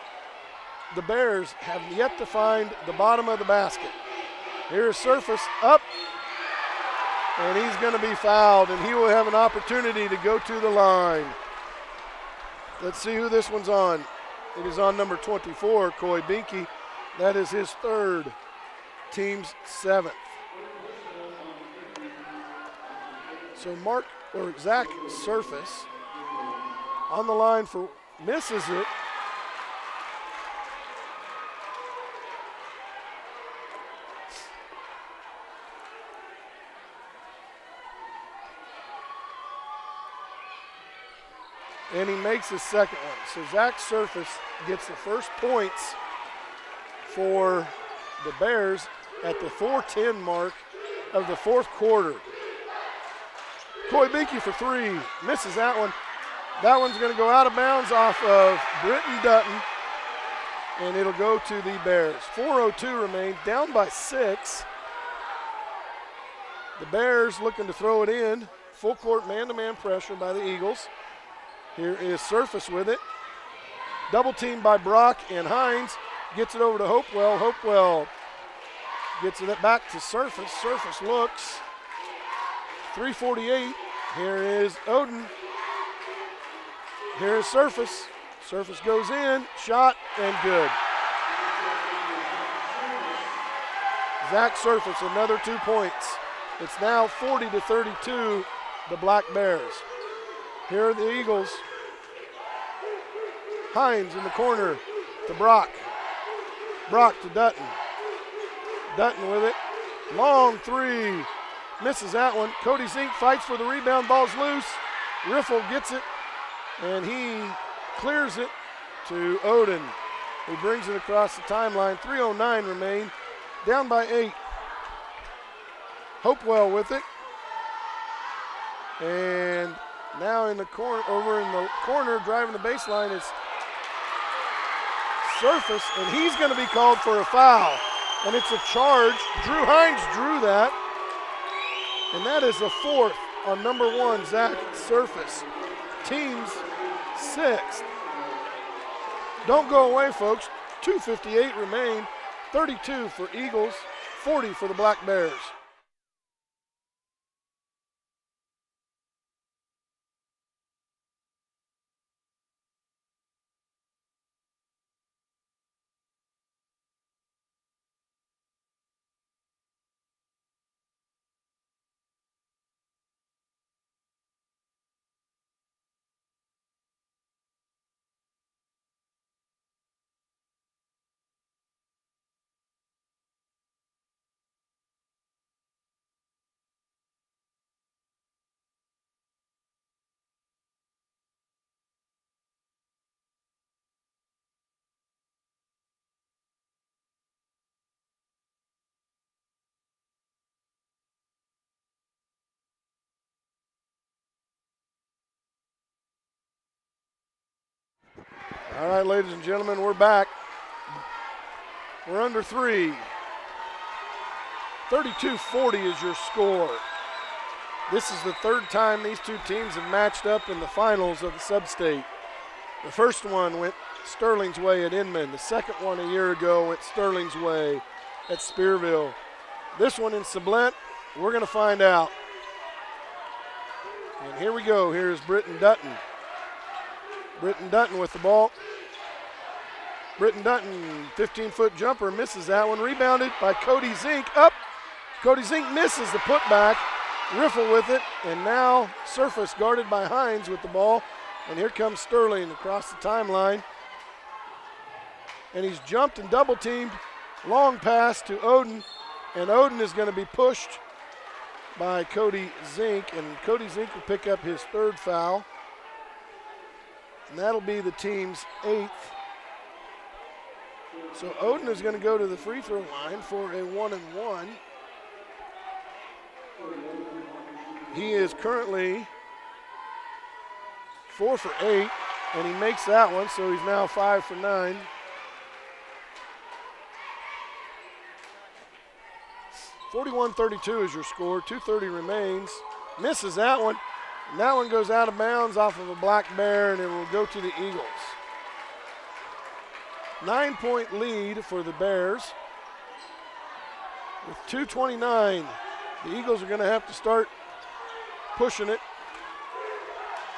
The Bears have yet to find the bottom of the basket. Here's Surface up, and he's going to be fouled, and he will have an opportunity to go to the line. Let's see who this one's on. It is on number 24, Coy Binky. That is his 3rd, team's 7th. So Zach Surface on the line for, misses it. And he makes his 2nd one. So Zach Surface gets the first points for the Bears at the 4:10 mark of the 4th quarter. Coy Binky for 3, misses that one. That one's going to go out of bounds off of Britton Dutton, and it'll go to the Bears. 4:02 remain, down by 6. The Bears looking to throw it in. Full court man-to-man pressure by the Eagles. Here is Surface with it. Double teamed by Brock and Hines. Gets it over to Hopewell. Hopewell gets it back to Surface. Surface looks. 3:48. Here is Oden. Here is Surface. Surface goes in. Shot and good. Zach Surface, another 2 points. It's now 40-32, the Black Bears. Here are the Eagles. Hines in the corner to Brock. Brock to Dutton. Dutton with it. Long 3. Misses that one. Cody Zink fights for the rebound. Ball's loose. Riffle gets it, and he clears it to Oden, who brings it across the timeline. 3:09 remain. Down by 8. Hopewell with it. And now in the corner, over in the corner, driving the baseline is Surface, and he's going to be called for a foul. And it's a charge. Drew Hines drew that. And that is a 4th on number 1, Zach Surface. Team's sixth. Don't go away, folks. 2:58 remain. 32 for Eagles, 40 for the Black Bears. All right, ladies and gentlemen, we're back. We're under 3. 32-40 is your score. This is the third time these two teams have matched up in the finals of the sub-state. The first one went Sterling's way at Inman. The second one a year ago went Sterling's way at Spearville. This one in Sublette, we're going to find out. And here we go. Here's Britton Dutton. Britton Dutton with the ball. Britton Dutton, 15-foot jumper, misses that one. Rebounded by Cody Zink. Up. Cody Zink misses the putback. Riffle with it. And now Surface guarded by Hines with the ball. And here comes Sterling across the timeline. And he's jumped and double teamed. Long pass to Oden. And Oden is going to be pushed by Cody Zink. And Cody Zink will pick up his third foul. And that'll be the team's 8th. So Oden is going to go to the free throw line for a 1-and-1. He is currently 4 for 8, and he makes that one, so he's now 5 for 9. (41-32) is your score. 2:30 remains. Misses that one. And that one goes out of bounds off of a Black Bear, and it will go to the Eagles. 9-point lead for the Bears. With 2:29, the Eagles are going to have to start pushing it.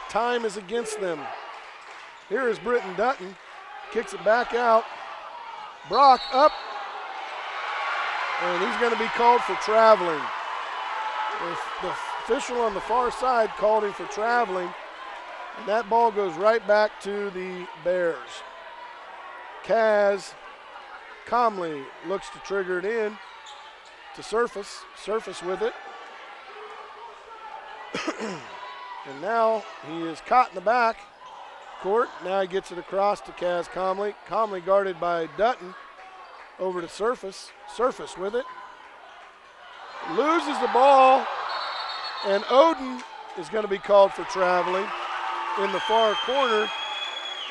Time is against them. Here is Britton Dutton. Kicks it back out. Brock up. And he's going to be called for traveling. The official on the far side called him for traveling. And that ball goes right back to the Bears. Kaz calmly looks to trigger it in to Surface. Surface with it. And now he is caught in the back court. Now he gets it across to Kaz Comley. Comley guarded by Dutton. Over to Surface. Surface with it. Loses the ball. And Oden is going to be called for traveling in the far corner.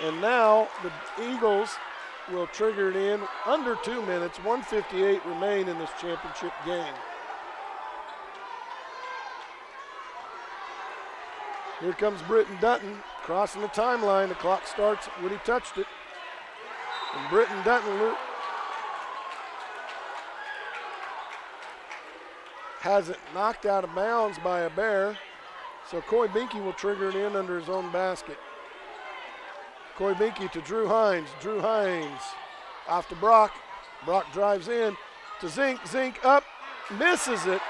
And now the Eagles will trigger it in under 2 minutes. 1:58 remain in this championship game. Here comes Britton Dutton crossing the timeline. The clock starts when he touched it. And Britton Dutton has it knocked out of bounds by a Bear. So Coy Binky will trigger it in under his own basket. Coy Binky to Drew Hines. Drew Hines off to Brock. Brock drives in to Zink. Zink up, misses it,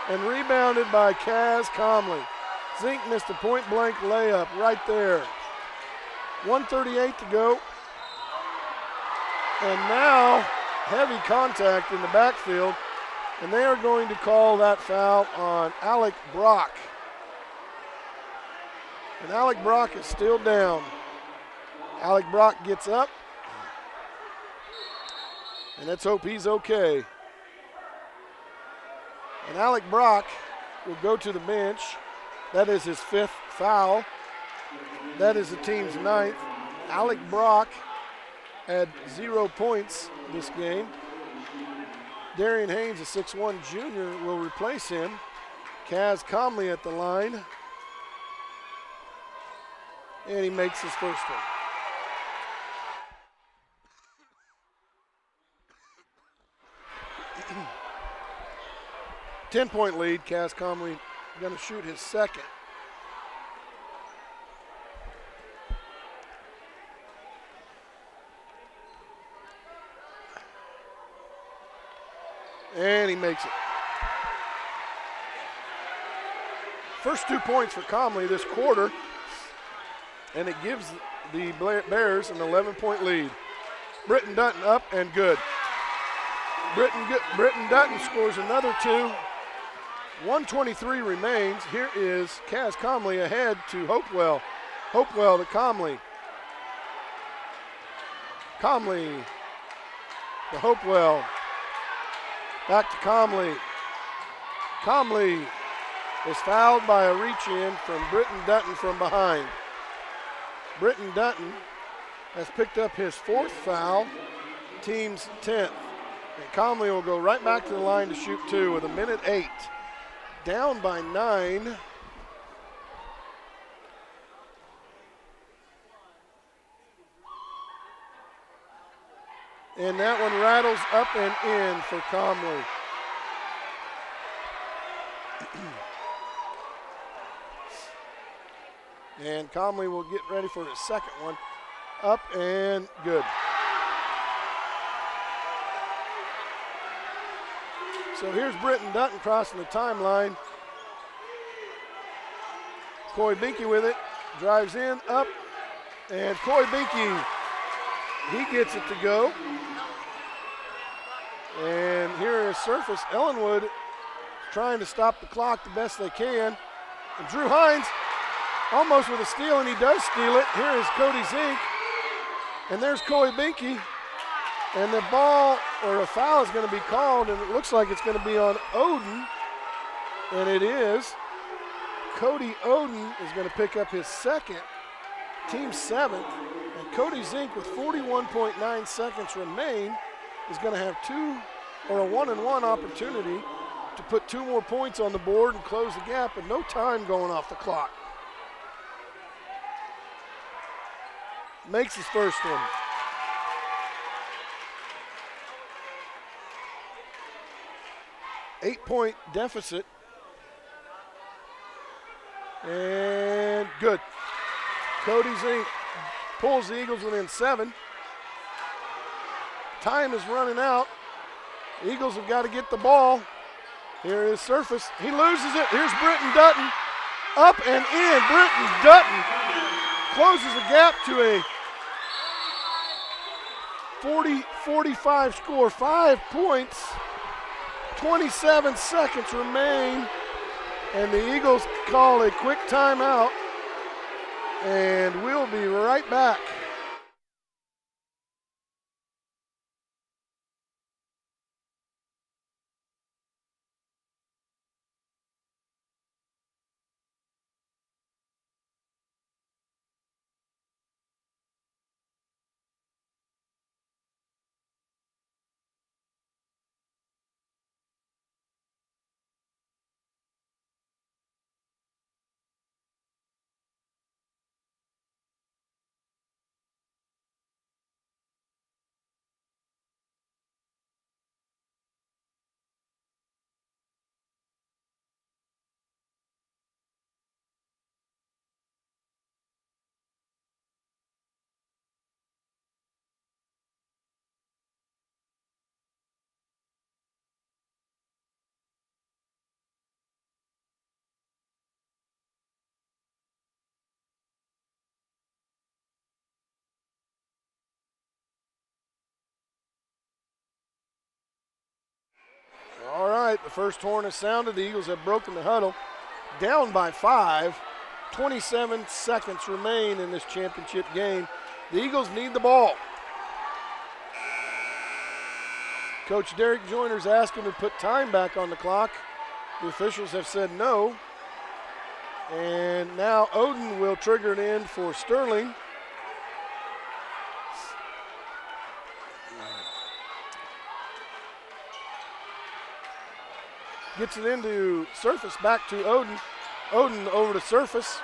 and rebounded by Kaz Comley. Zink missed a point-blank layup right there. 1:38 to go. And now heavy contact in the backfield, and they are going to call that foul on Alec Brock. And Alec Brock is still down. Alec Brock gets up, and let's hope he's okay. And Alec Brock will go to the bench. That is his 5th foul. That is the team's 9th. Alec Brock had 0 points this game. Darian Haynes, a 6'1 junior, will replace him. Kaz Comley at the line. And he makes his first one. 10-point lead. Cass Comley going to shoot his second. And he makes it. First 2 points for Comley this quarter, and it gives the Bears an 11-point lead. Britton Dutton up and good. Britton Dutton scores another 2. 1:23 remains. Here is Cass Comley ahead to Hopewell. Hopewell to Comley. Comley to Hopewell. Back to Comley. Comley is fouled by a reach-in from Britton Dutton from behind. Britton Dutton has picked up his 4th foul, team's 10th. And Comley will go right back to the line to shoot 2 with 1:08. Down by 9. And that one rattles up and in for Comley. And Comley will get ready for his second one. Up and good. So here's Britton Dutton crossing the timeline. Coy Binky with it. Drives in, up. And Coy Binky, he gets it to go. And here is Surface. Ellenwood trying to stop the clock the best they can. And Drew Hines almost with a steal, and he does steal it. Here is Cody Zink. And there's Coy Binky. And the ball or a foul is going to be called, and it looks like it's going to be on Oden. And it is. Cody Oden is going to pick up his second, team 7th. And Cody Zink with 41.9 seconds remain is going to have a 1-and-1 opportunity to put 2 more points on the board and close the gap, and no time going off the clock. Makes his first one. Eight-point deficit. And good. Cody Zink pulls the Eagles within 7. Time is running out. The Eagles have got to get the ball. Here is Surface. He loses it. Here's Britton Dutton. Up and in. Britton Dutton closes the gap to a 40-45 score. 5 points. 27 seconds remain. And the Eagles call a quick timeout. And we'll be right back. All right, the first horn has sounded. The Eagles have broken the huddle. Down by 5. 27 seconds remain in this championship game. The Eagles need the ball. Coach Derek Joyner's asking to put time back on the clock. The officials have said no. And now Oden will trigger it in for Sterling. Gets it into Surface, back to Oden. Oden over to Surface.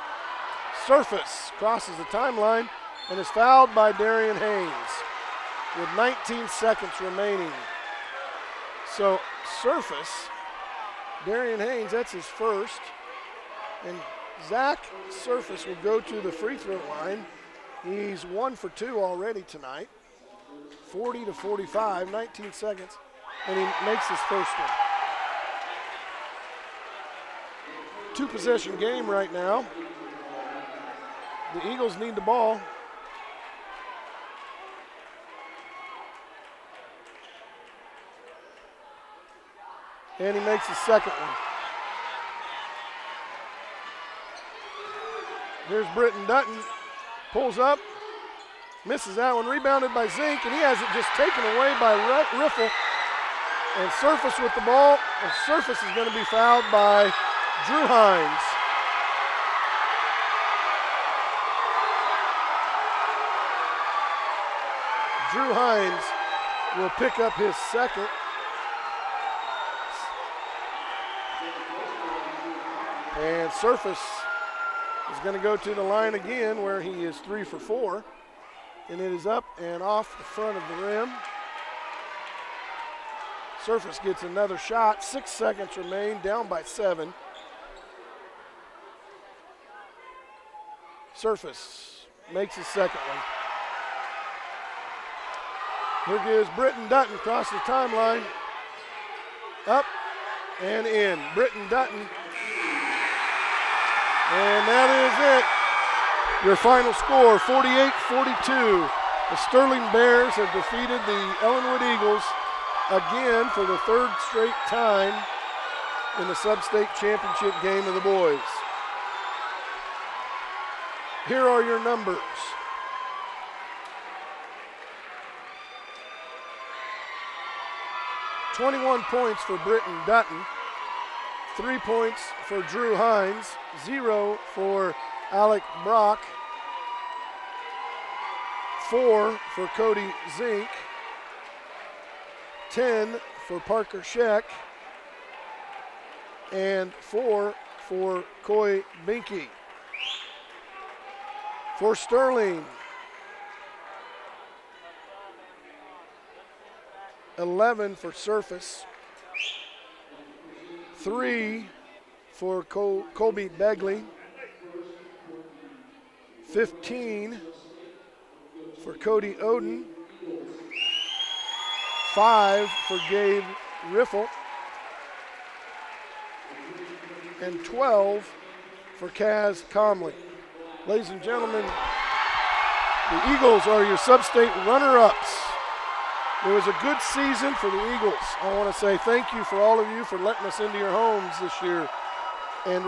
Surface crosses the timeline and is fouled by Darian Haynes with 19 seconds remaining. So Surface, Darian Haynes, that's his first. And Zach Surface will go to the free throw line. He's 1 for 2 already tonight. 40-45, 19 seconds, and he makes his first one. 2-possession game right now. The Eagles need the ball. And he makes his second one. Here's Britton Dutton, pulls up, misses that one, rebounded by Zink, and he has it just taken away by Riffle. And Surface with the ball, and Surface is going to be fouled by Drew Hines. Drew Hines will pick up his second. And Surface is going to go to the line again where he is 3 for 4. And it is up and off the front of the rim. Surface gets another shot. 6 seconds remain, down by 7. Surface makes his second one. Here goes Britton Dutton across the timeline. Up and in. Britton Dutton. And that is it. Your final score, 48-42. The Sterling Bears have defeated the Ellenwood Eagles again for the 3rd straight time in the sub-state championship game of the boys. Here are your numbers. "21 points for Britton Dutton, 3 points for Drew Hines, 0 for Alec Brock, 4 for Cody Zink, 10 for Parker Scheck, and 4 for Coy Binky. For Sterling, 11 for Surface, 3 for Colby Begley, 15 for Cody Oden, 5 for Gabe Riffle, and 12 for Kaz Comley. Ladies and gentlemen, the Eagles are your sub-state runner-ups. It was a good season for the Eagles. I want to say thank you for all of you for letting us into your homes this year.